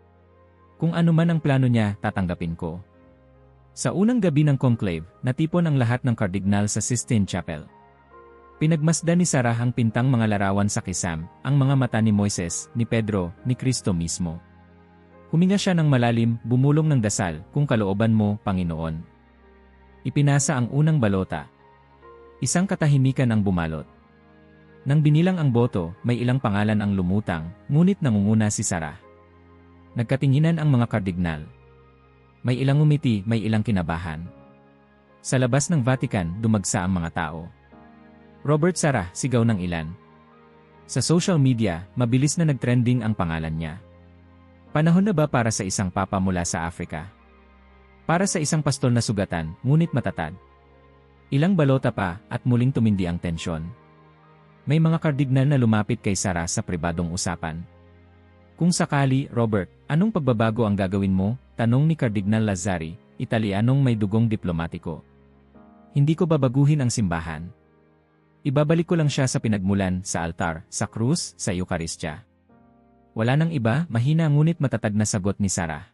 Kung ano man ang plano niya, tatanggapin ko. Sa unang gabi ng conclave, natipon ang lahat ng kardinal sa Sistine Chapel. Pinagmasdan ni Sarah ang pintang mga larawan sa kisam, ang mga mata ni Moises, ni Pedro, ni Kristo mismo. Huminga siya ng malalim, bumulong ng dasal, kung kalooban mo, Panginoon. Ipinasa ang unang balota. Isang katahimikan ang bumalot. Nang binilang ang boto, may ilang pangalan ang lumutang, ngunit nangunguna si Sarah. Nagkatinginan ang mga kardinal. May ilang umiti, may ilang kinabahan. Sa labas ng Vatican, dumagsa ang mga tao. Robert Sarah, sigaw ng ilan. Sa social media, mabilis na nagtrending ang pangalan niya. Panahon na ba para sa isang papa mula sa Africa? Para sa isang pastol na sugatan, ngunit matatag. Ilang balota pa, at muling tumindi ang tensyon. May mga kardinal na lumapit kay Sarah sa pribadong usapan. Kung sakali, Robert, anong pagbabago ang gagawin mo? Tanong ni Kardinal Lazari, Italianong may dugong diplomatiko. Hindi ko babaguhin ang simbahan. Ibabalik ko lang siya sa pinagmulan, sa altar, sa krus, sa Eukaristya. Wala nang iba, mahina ngunit matatag na sagot ni Sarah.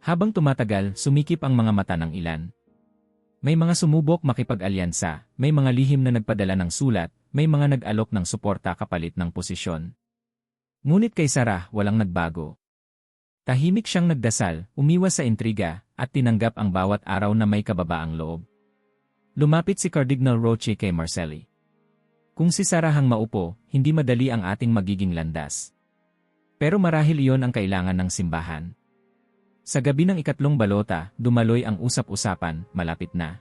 Habang tumatagal, sumikip ang mga mata ng ilan. May mga sumubok makipag-alyansa, may mga lihim na nagpadala ng sulat, may mga nag-alok ng suporta kapalit ng posisyon. Ngunit kay Sarah, walang nagbago. Tahimik siyang nagdasal, umiwas sa intriga, at tinanggap ang bawat araw na may kababaang loob. Lumapit si Cardinal Roche kay Marcelli. Kung si Sarah ang maupo, hindi madali ang ating magiging landas. Pero marahil iyon ang kailangan ng simbahan. Sa gabi ng ikatlong balota, dumaloy ang usap-usapan, malapit na.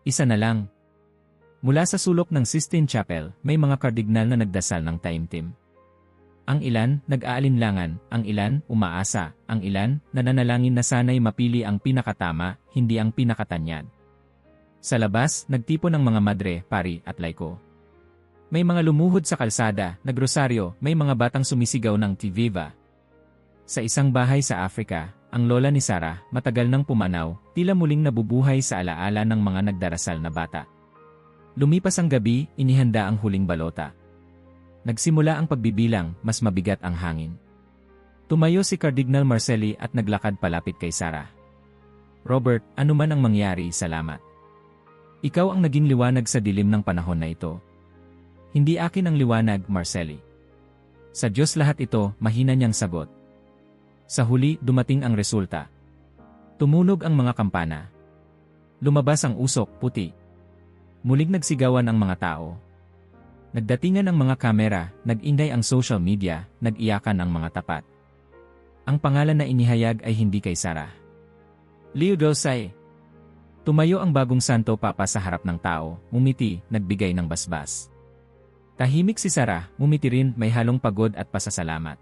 Isa na lang. Mula sa sulok ng Sistine Chapel, may mga kardinal na nagdasal ng taimtim. Ang ilan, nag-aalinlangan, ang ilan, umaasa, ang ilan, nananalangin na sana'y mapili ang pinakatama, hindi ang pinakatanyad. Sa labas, nagtipon ang mga madre, pari, at laiko. May mga lumuhod sa kalsada, nagrosaryo, may mga batang sumisigaw ng Viva. Sa isang bahay sa Africa, ang lola ni Sarah, matagal nang pumanaw, tila muling nabubuhay sa alaala ng mga nagdarasal na bata. Lumipas ang gabi, inihanda ang huling balota. Nagsimula ang pagbibilang, mas mabigat ang hangin. Tumayo si Cardinal Marcelli at naglakad palapit kay Sarah. Robert, ano man ang mangyari, salamat. Ikaw ang naging liwanag sa dilim ng panahon na ito. Hindi akin ang liwanag, Marcelli. Sa Diyos lahat ito, mahina niyang sagot. Sa huli, dumating ang resulta. Tumunog ang mga kampana. Lumabas ang usok, puti. Muling nagsigawan ang mga tao. Nagdatingan ang mga kamera, nag-inday ang social media, nag-iyakan ang mga tapat. Ang pangalan na inihayag ay hindi kay Sarah. Leo Dosay. Tumayo ang bagong santo papa sa harap ng tao, umiti, nagbigay ng basbas. Tahimik si Sarah, umiti rin, may halong pagod at pasasalamat.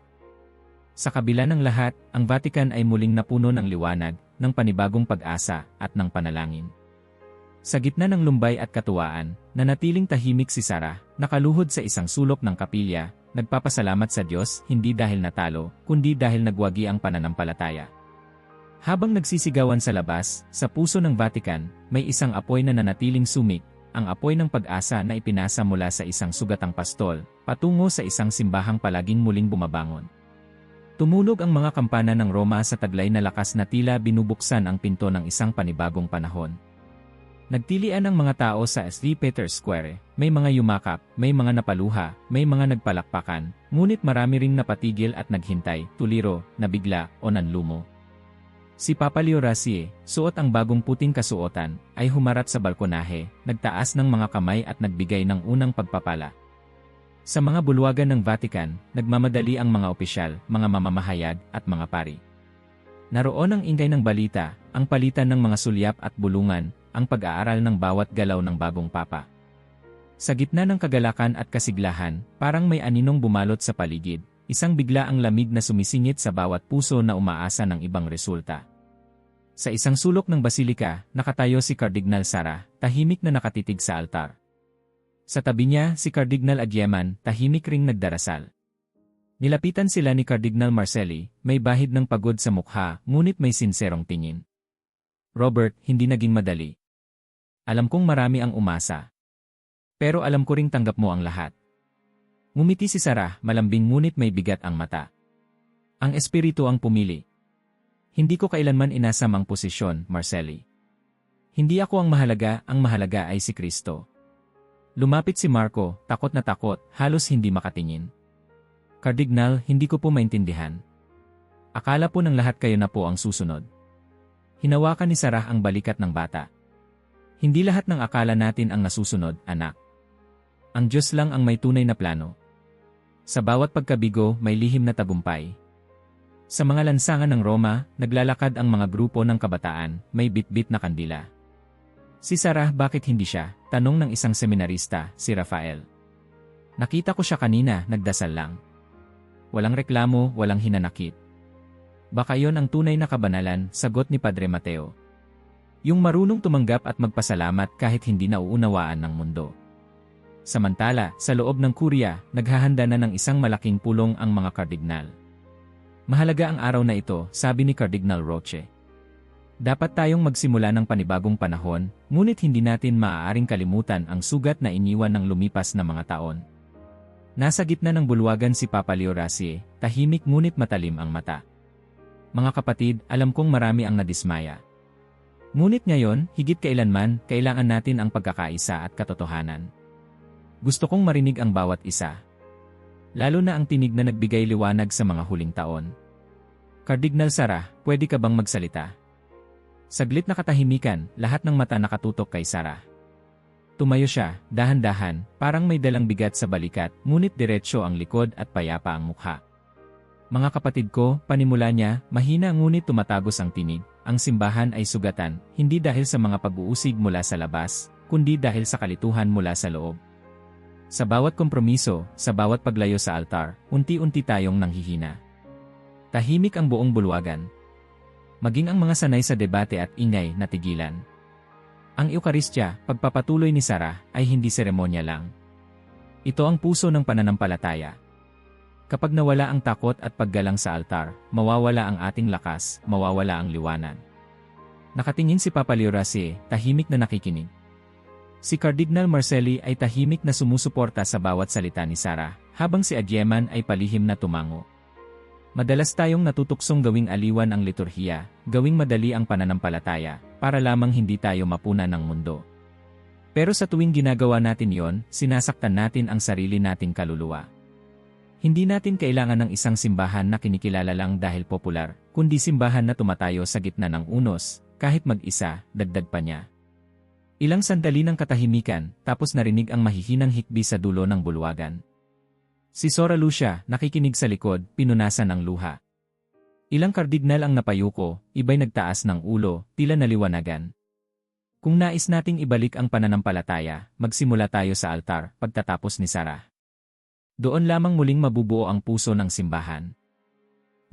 Sa kabila ng lahat, ang Vatican ay muling napuno ng liwanag, ng panibagong pag-asa, at ng panalangin. Sa gitna ng lumbay at katuwaan, nanatiling tahimik si Sarah, nakaluhod sa isang sulok ng kapilya, nagpapasalamat sa Diyos hindi dahil natalo, kundi dahil nagwagi ang pananampalataya. Habang nagsisigawan sa labas, sa puso ng Vatican, may isang apoy na nanatiling sumik, ang apoy ng pag-asa na ipinasa mula sa isang sugatang pastol, patungo sa isang simbahang palaging muling bumabangon. Tumunog ang mga kampana ng Roma sa taglay na lakas na tila binubuksan ang pinto ng isang panibagong panahon. Nagtilian ang mga tao sa St. Peter's Square, may mga yumakap, may mga napaluha, may mga nagpalakpakan, ngunit marami ring napatigil at naghintay, tuliro, nabigla, o nanlumo. Si Papa Leo Racie, suot ang bagong puting kasuotan, ay humarap sa balkonahe, nagtaas ng mga kamay at nagbigay ng unang pagpapala. Sa mga bulwagan ng Vatican, nagmamadali ang mga opisyal, mga mamamahayag, at mga pari. Naroon ang ingay ng balita, ang palitan ng mga sulyap at bulungan, ang pag-aaral ng bawat galaw ng bagong papa. Sa gitna ng kagalakan at kasiglahan, parang may aninong bumalot sa paligid, isang bigla ang lamig na sumisingit sa bawat puso na umaasa ng ibang resulta. Sa isang sulok ng basilika, nakatayo si Cardinal Sarah, tahimik na nakatitig sa altar. Sa tabi niya, si Cardinal Agyeman, tahimik ring nagdarasal. Nilapitan sila ni Cardinal Marcelli, may bahid ng pagod sa mukha, ngunit may sinserong tingin. Robert, hindi naging madali. Alam kong marami ang umasa. Pero alam ko ring tanggap mo ang lahat. Ngumiti si Sarah, malambing ngunit may bigat ang mata. Ang espiritu ang pumili. Hindi ko kailanman inasam ang posisyon, Marceli. Hindi ako ang mahalaga ay si Kristo. Lumapit si Marco, takot na takot, halos hindi makatingin. Kardinal, hindi ko po maintindihan. Akala po ng lahat kayo na po ang susunod. Hinawakan ni Sarah ang balikat ng bata. Hindi lahat ng akala natin ang nasusunod, anak. Ang Diyos lang ang may tunay na plano. Sa bawat pagkabigo, may lihim na tagumpay. Sa mga lansangan ng Roma, naglalakad ang mga grupo ng kabataan, may bitbit na kandila. Si Sarah, bakit hindi siya? Tanong ng isang seminarista, si Rafael. Nakita ko siya kanina, nagdasal lang. Walang reklamo, walang hinanakit. Baka yon ang tunay na kabanalan, sagot ni Padre Mateo. Yung marunong tumanggap at magpasalamat kahit hindi nauunawaan ng mundo. Samantala, sa loob ng kurya, naghahanda na ng isang malaking pulong ang mga kardinal. Mahalaga ang araw na ito, sabi ni Cardinal Roche. Dapat tayong magsimula ng panibagong panahon, ngunit hindi natin maaaring kalimutan ang sugat na iniwan ng lumipas na mga taon. Nasa gitna ng bulwagan si Papa Leo Racie, tahimik ngunit matalim ang mata. Mga kapatid, alam kong marami ang nadismaya. Ngunit ngayon, higit kailanman, kailangan natin ang pagkakaisa at katotohanan. Gusto kong marinig ang bawat isa. Lalo na ang tinig na nagbigay liwanag sa mga huling taon. Kardinal Sarah, pwede ka bang magsalita? Saglit na katahimikan, lahat ng mata nakatutok kay Sarah. Tumayo siya, dahan-dahan, parang may dalang bigat sa balikat, ngunit diretsyo ang likod at payapa ang mukha. Mga kapatid ko, panimula niya, mahina ngunit tumatagos ang tinig. Ang simbahan ay sugatan, hindi dahil sa mga pag-uusig mula sa labas, kundi dahil sa kalituhan mula sa loob. Sa bawat kompromiso, sa bawat paglayo sa altar, unti-unti tayong nanghihina. Tahimik ang buong bulwagan. Maging ang mga sanay sa debate at ingay natigilan. Ang Eukaristya, pagpapatuloy ni Sarah, ay hindi seremonya lang. Ito ang puso ng pananampalataya. Kapag nawala ang takot at paggalang sa altar, mawawala ang ating lakas, mawawala ang liwanag. Nakatingin si Papa Leo Racie, tahimik na nakikinig. Si Cardinal Marceli ay tahimik na sumusuporta sa bawat salita ni Sarah, habang si Adyeman ay palihim na tumango. Madalas tayong natutuksong gawing aliwan ang liturhiya, gawing madali ang pananampalataya, para lamang hindi tayo mapunan ng mundo. Pero sa tuwing ginagawa natin yon, sinasaktan natin ang sarili nating kaluluwa. Hindi natin kailangan ng isang simbahan na kinikilala lang dahil popular, kundi simbahan na tumatayo sa gitna ng unos, kahit mag-isa, dagdag pa niya. Ilang sandali ng katahimikan, tapos narinig ang mahihinang hikbi sa dulo ng bulwagan. Si Sora Lucia, nakikinig sa likod, pinunasan ng luha. Ilang kardinal ang napayuko, iba'y nagtaas ng ulo, tila naliwanagan. Kung nais nating ibalik ang pananampalataya, magsimula tayo sa altar, pagtatapos ni Sarah. Doon lamang muling mabubuo ang puso ng simbahan.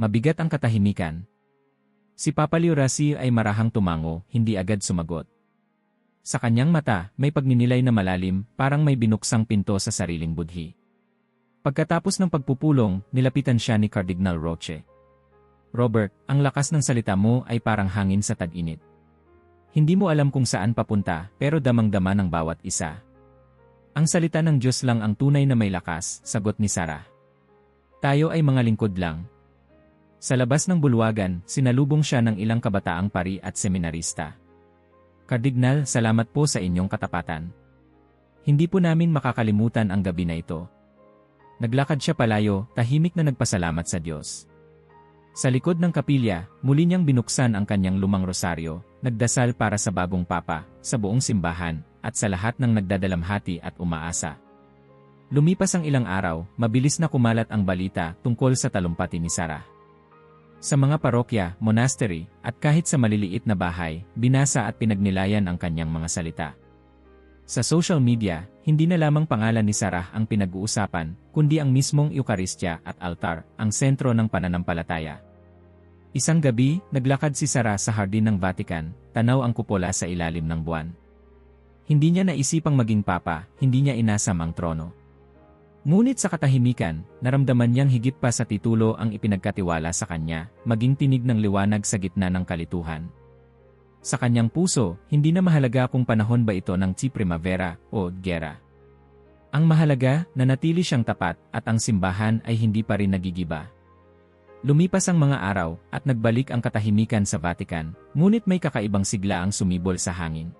Mabigat ang katahimikan. Si Papa Leo Racie ay marahang tumango, hindi agad sumagot. Sa kanyang mata, may pagninilay na malalim, parang may binuksang pinto sa sariling budhi. Pagkatapos ng pagpupulong, nilapitan siya ni Cardinal Roche. Robert, ang lakas ng salita mo ay parang hangin sa tag-init. Hindi mo alam kung saan papunta, pero damang-dama ng bawat isa. Ang salita ng Diyos lang ang tunay na may lakas, sagot ni Sarah. Tayo ay mga lingkod lang. Sa labas ng bulwagan, sinalubong siya ng ilang kabataang pari at seminarista. Kardinal, salamat po sa inyong katapatan. Hindi po namin makakalimutan ang gabi na ito. Naglakad siya palayo, tahimik na nagpasalamat sa Diyos. Sa likod ng kapilya, muli niyang binuksan ang kanyang lumang rosaryo, nagdasal para sa bagong papa, sa buong simbahan, at sa lahat ng nagdadalamhati at umaasa. Lumipas ang ilang araw, mabilis na kumalat ang balita tungkol sa talumpati ni Sarah. Sa mga parokya, monastery, at kahit sa maliliit na bahay, binasa at pinagnilayan ang kanyang mga salita. Sa social media, hindi na lamang pangalan ni Sarah ang pinag-uusapan, kundi ang mismong Eukaristya at altar, ang sentro ng pananampalataya. Isang gabi, naglakad si Sarah sa hardin ng Vatican, tanaw ang kupola sa ilalim ng buwan. Hindi niya naisipang maging papa, hindi niya inasam ang trono. Ngunit sa katahimikan, naramdaman niyang higit pa sa titulo ang ipinagkatiwala sa kanya, maging tinig ng liwanag sa gitna ng kalituhan. Sa kanyang puso, hindi na mahalaga kung panahon ba ito ng primavera o gera. Ang mahalaga, nanatili siyang tapat at ang simbahan ay hindi pa rin nagigiba. Lumipas ang mga araw at nagbalik ang katahimikan sa Vatican, ngunit may kakaibang sigla ang sumibol sa hangin.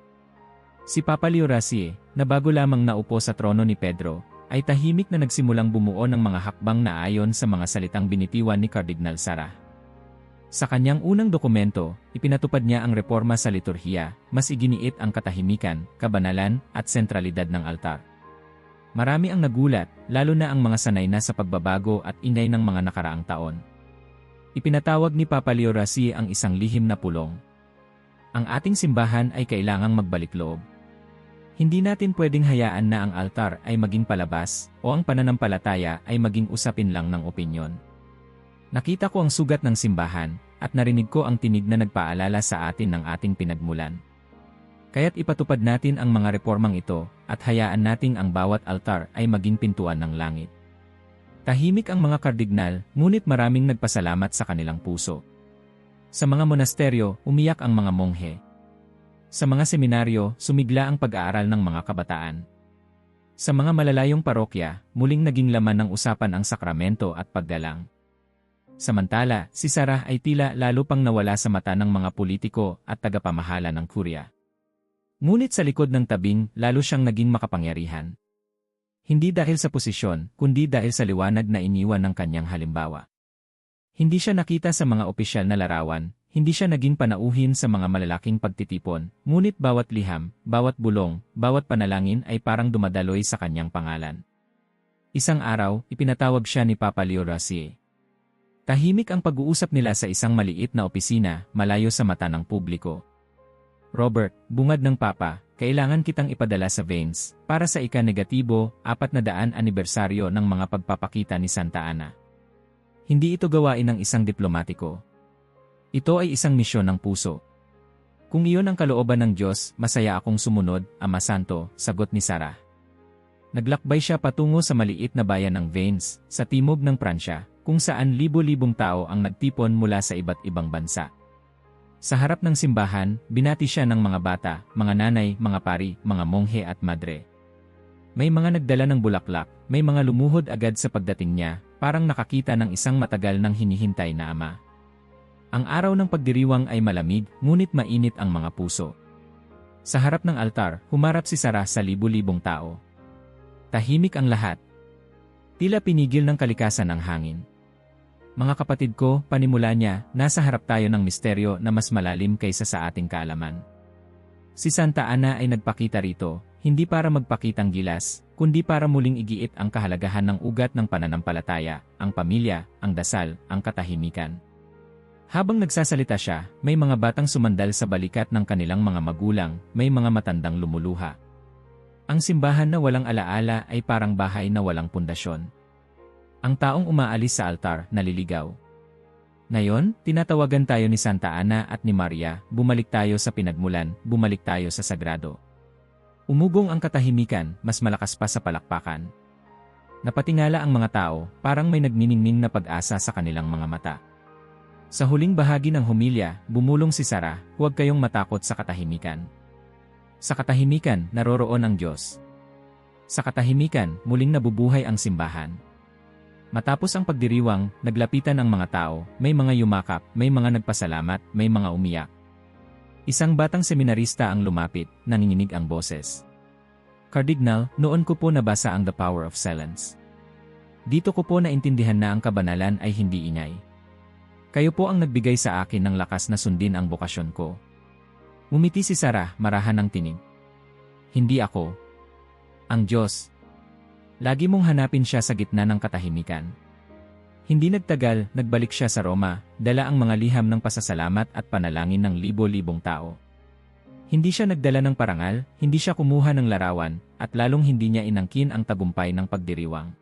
Si Papa Leo Racie, na bago lamang naupo sa trono ni Pedro, ay tahimik na nagsimulang bumuo ng mga hakbang na ayon sa mga salitang binitiwan ni Cardinal Sarah. Sa kanyang unang dokumento, ipinatupad niya ang reforma sa liturhiya, mas iginiit ang katahimikan, kabanalan, at sentralidad ng altar. Marami ang nagulat, lalo na ang mga sanay na sa pagbabago at ingay ng mga nakaraang taon. Ipinatawag ni Papa Leo Racie ang isang lihim na pulong. Ang ating simbahan ay kailangang magbalik loob. Hindi natin pwedeng hayaan na ang altar ay maging palabas o ang pananampalataya ay maging usapin lang ng opinyon. Nakita ko ang sugat ng simbahan at narinig ko ang tinig na nagpaalala sa atin ng ating pinagmulan. Kaya't ipatupad natin ang mga reformang ito at hayaan nating ang bawat altar ay maging pintuan ng langit. Tahimik ang mga kardinal, ngunit maraming nagpasalamat sa kanilang puso. Sa mga monasteryo, umiyak ang mga monghe. Sa mga seminaryo, sumigla ang pag-aaral ng mga kabataan. Sa mga malalayong parokya, muling naging laman ng usapan ang sakramento at pagdalang. Samantala, si Sarah ay tila lalo pang nawala sa mata ng mga politiko at tagapamahala ng kurya. Ngunit sa likod ng tabing, lalo siyang naging makapangyarihan. Hindi dahil sa posisyon, kundi dahil sa liwanag na iniwan ng kanyang halimbawa. Hindi siya nakita sa mga opisyal na larawan, hindi siya naging panauhin sa mga malalaking pagtitipon, ngunit bawat liham, bawat bulong, bawat panalangin ay parang dumadaloy sa kanyang pangalan. Isang araw, ipinatawag siya ni Papa Leo Racie. Tahimik ang pag-uusap nila sa isang maliit na opisina, malayo sa mata ng publiko. Robert, bungad ng Papa, kailangan kitang ipadala sa Venice para sa ika-negatibo, 400 anibersaryo ng mga pagpapakita ni Santa Ana. Hindi ito gawain ng isang diplomatiko. Ito ay isang misyon ng puso. Kung iyon ang kalooban ng Diyos, masaya akong sumunod, Ama Santo, sagot ni Sarah. Naglakbay siya patungo sa maliit na bayan ng Venice, sa timog ng Pransya, kung saan libo-libong tao ang nagtipon mula sa iba't ibang bansa. Sa harap ng simbahan, binati siya ng mga bata, mga nanay, mga pari, mga monghe at madre. May mga nagdala ng bulaklak, may mga lumuhod agad sa pagdating niya, parang nakakita ng isang matagal nang hinihintay na ama. Ang araw ng pagdiriwang ay malamig, ngunit mainit ang mga puso. Sa harap ng altar, humarap si Sarah sa libu-libong tao. Tahimik ang lahat. Tila pinigil ng kalikasan ang hangin. Mga kapatid ko, panimula niya, nasa harap tayo ng misteryo na mas malalim kaysa sa ating kaalaman. Si Santa Ana ay nagpakita rito, hindi para magpakitang gilas, kundi para muling igiit ang kahalagahan ng ugat ng pananampalataya, ang pamilya, ang dasal, ang katahimikan. Habang nagsasalita siya, may mga batang sumandal sa balikat ng kanilang mga magulang, may mga matandang lumuluha. Ang simbahan na walang alaala ay parang bahay na walang pundasyon. Ang taong umaalis sa altar, naliligaw. Ngayon, tinatawagan tayo ni Santa Ana at ni Maria, bumalik tayo sa pinagmulan, bumalik tayo sa sagrado. Umugong ang katahimikan, mas malakas pa sa palakpakan. Napatingala ang mga tao, parang may nagniningning na pag-asa sa kanilang mga mata. Sa huling bahagi ng homilya, bumulong si Sarah, huwag kayong matakot sa katahimikan. Sa katahimikan, naroroon ang Diyos. Sa katahimikan, muling nabubuhay ang simbahan. Matapos ang pagdiriwang, naglapitan ang mga tao, may mga yumakap, may mga nagpasalamat, may mga umiyak. Isang batang seminarista ang lumapit, nanginginig ang boses. Cardinal, noon ko po nabasa ang The Power of Silence. Dito ko po naintindihan na ang kabanalan ay hindi ingay. Kayo po ang nagbigay sa akin ng lakas na sundin ang bokasyon ko. Ngumiti si Sarah, marahan ng tinig. Hindi ako. Ang Diyos. Lagi mong hanapin siya sa gitna ng katahimikan. Hindi nagtagal, nagbalik siya sa Roma, dala ang mga liham ng pasasalamat at panalangin ng libo-libong tao. Hindi siya nagdala ng parangal, hindi siya kumuha ng larawan, at lalong hindi niya inangkin ang tagumpay ng pagdiriwang.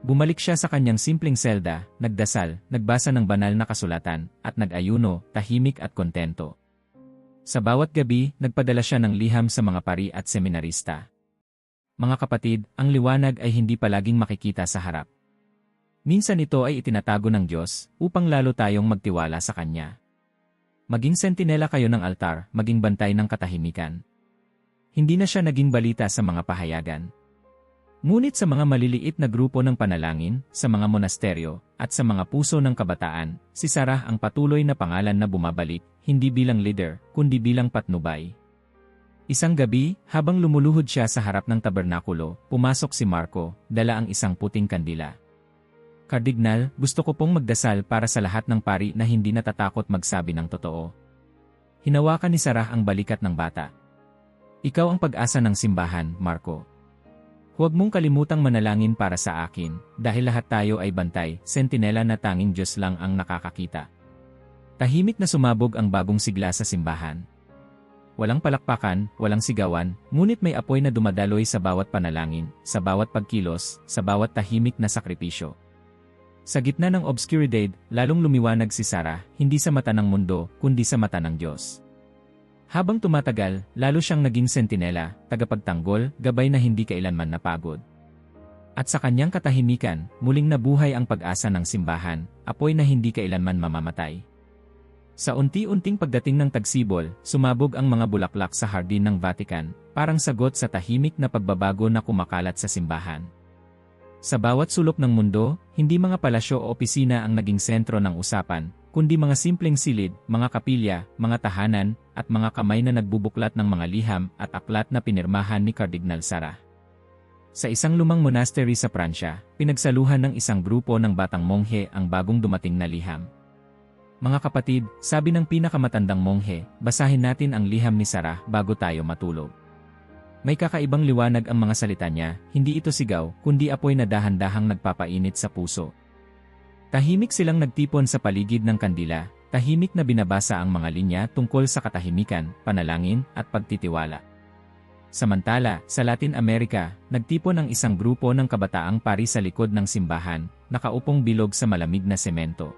Bumalik siya sa kanyang simpleng selda, nagdasal, nagbasa ng banal na kasulatan, at nag-ayuno, tahimik at kontento. Sa bawat gabi, nagpadala siya ng liham sa mga pari at seminarista. Mga kapatid, ang liwanag ay hindi palaging makikita sa harap. Minsan ito ay itinatago ng Diyos upang lalo tayong magtiwala sa Kanya. Maging sentinela kayo ng altar, maging bantay ng katahimikan. Hindi na siya naging balita sa mga pahayagan. Ngunit sa mga maliliit na grupo ng panalangin, sa mga monasteryo, at sa mga puso ng kabataan, si Sarah ang patuloy na pangalan na bumabalik, hindi bilang leader, kundi bilang patnubay. Isang gabi, habang lumuluhod siya sa harap ng tabernakulo, pumasok si Marco, dala ang isang puting kandila. Kardinal, gusto ko pong magdasal para sa lahat ng pari na hindi natatakot magsabi ng totoo. Hinawakan ni Sarah ang balikat ng bata. Ikaw ang pag-asa ng simbahan, Marco. Huwag mong kalimutang manalangin para sa akin, dahil lahat tayo ay bantay, sentinela na tanging Diyos lang ang nakakakita. Tahimik na sumabog ang bagong sigla sa simbahan. Walang palakpakan, walang sigawan, ngunit may apoy na dumadaloy sa bawat panalangin, sa bawat pagkilos, sa bawat tahimik na sakripisyo. Sa gitna ng obscuridad, lalong lumiwanag si Sarah, hindi sa mata ng mundo, kundi sa mata ng Diyos. Habang tumatagal, lalo siyang naging sentinela, tagapagtanggol, gabay na hindi kailanman napagod. At sa kanyang katahimikan, muling nabuhay ang pag-asa ng simbahan, apoy na hindi kailanman mamamatay. Sa unti-unting pagdating ng tagsibol, sumabog ang mga bulaklak sa hardin ng Vatican, parang sagot sa tahimik na pagbabago na kumakalat sa simbahan. Sa bawat sulok ng mundo, hindi mga palasyo o opisina ang naging sentro ng usapan, kundi mga simpleng silid, mga kapilya, mga tahanan, at mga kamay na nagbubuklat ng mga liham at aklat na pinirmahan ni Kardinal Sarah. Sa isang lumang monastery sa Pransya, pinagsaluhan ng isang grupo ng batang monghe ang bagong dumating na liham. Mga kapatid, sabi ng pinakamatandang monghe, basahin natin ang liham ni Sarah bago tayo matulog. May kakaibang liwanag ang mga salita niya, hindi ito sigaw, kundi apoy na dahan-dahang nagpapainit sa puso. Tahimik silang nagtipon sa paligid ng kandila, tahimik na binabasa ang mga linya tungkol sa katahimikan, panalangin, at pagtitiwala. Samantala, sa Latin America, nagtipon ang isang grupo ng kabataang pari sa likod ng simbahan, nakaupong bilog sa malamig na semento.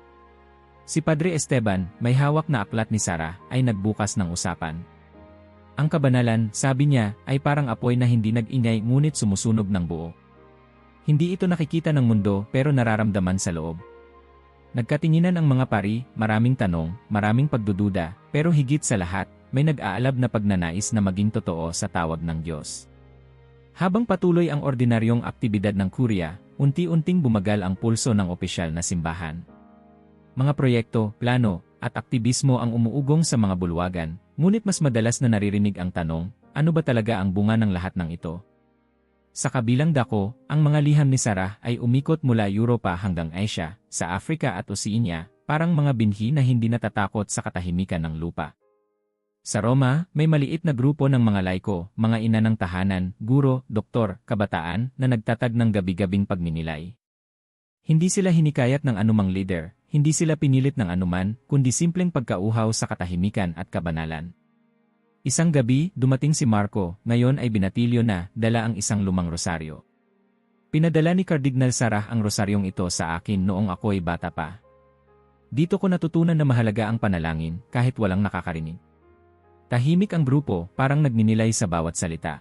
Si Padre Esteban, may hawak na aklat ni Sarah, ay nagbukas ng usapan. Ang kabanalan, sabi niya, ay parang apoy na hindi nag-ingay ngunit sumusunog ng buo. Hindi ito nakikita ng mundo pero nararamdaman sa loob. Nagkatinginan ang mga pari, maraming tanong, maraming pagdududa, pero higit sa lahat, may nag-aalab na pagnanais na maging totoo sa tawag ng Diyos. Habang patuloy ang ordinaryong aktibidad ng kurya, unti-unting bumagal ang pulso ng opisyal na simbahan. Mga proyekto, plano, at aktibismo ang umuugong sa mga bulwagan, ngunit mas madalas na naririnig ang tanong, ano ba talaga ang bunga ng lahat ng ito? Sa kabilang dako, ang mga liham ni Sarah ay umikot mula Europa hanggang Asia, sa Africa at Oceania, parang mga binhi na hindi natatakot sa katahimikan ng lupa. Sa Roma, may maliit na grupo ng mga laiko, mga ina ng tahanan, guro, doktor, kabataan, na nagtatag ng gabi-gabing pagninilay. Hindi sila hinikayat ng anumang leader, hindi sila pinilit ng anuman, kundi simpleng pagkauhaw sa katahimikan at kabanalan. Isang gabi, dumating si Marco, ngayon ay binatilyo na, dala ang isang lumang rosaryo. Pinadala ni Kardinal Sarah ang rosaryong ito sa akin noong ako'y bata pa. Dito ko natutunan na mahalaga ang panalangin, kahit walang nakakarinig. Tahimik ang grupo, parang nagninilay sa bawat salita.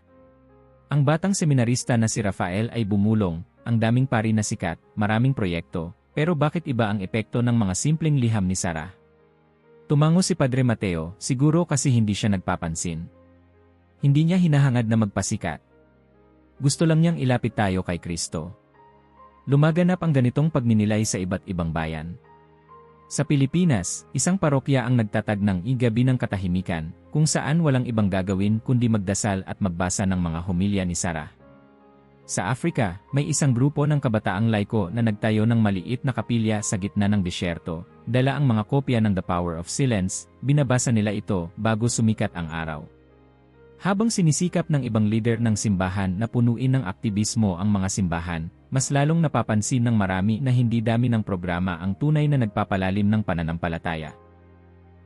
Ang batang seminarista na si Rafael ay bumulong, ang daming pari na sikat, maraming proyekto, pero bakit iba ang epekto ng mga simpleng liham ni Sarah? Tumango si Padre Mateo, siguro kasi hindi siya nagpapansin. Hindi niya hinahangad na magpasikat. Gusto lang niyang ilapit tayo kay Kristo. Lumaganap ang ganitong pagninilay sa iba't ibang bayan. Sa Pilipinas, isang parokya ang nagtatag ng Igabi ng Katahimikan, kung saan walang ibang gagawin kundi magdasal at magbasa ng mga homilya ni Sarah. Sa Africa, may isang grupo ng kabataang laiko na nagtayo ng maliit na kapilya sa gitna ng disyerto, dala ang mga kopya ng The Power of Silence, binabasa nila ito bago sumikat ang araw. Habang sinisikap ng ibang leader ng simbahan na punuin ng aktibismo ang mga simbahan, mas lalong napapansin ng marami na hindi dami ng programa ang tunay na nagpapalalim ng pananampalataya.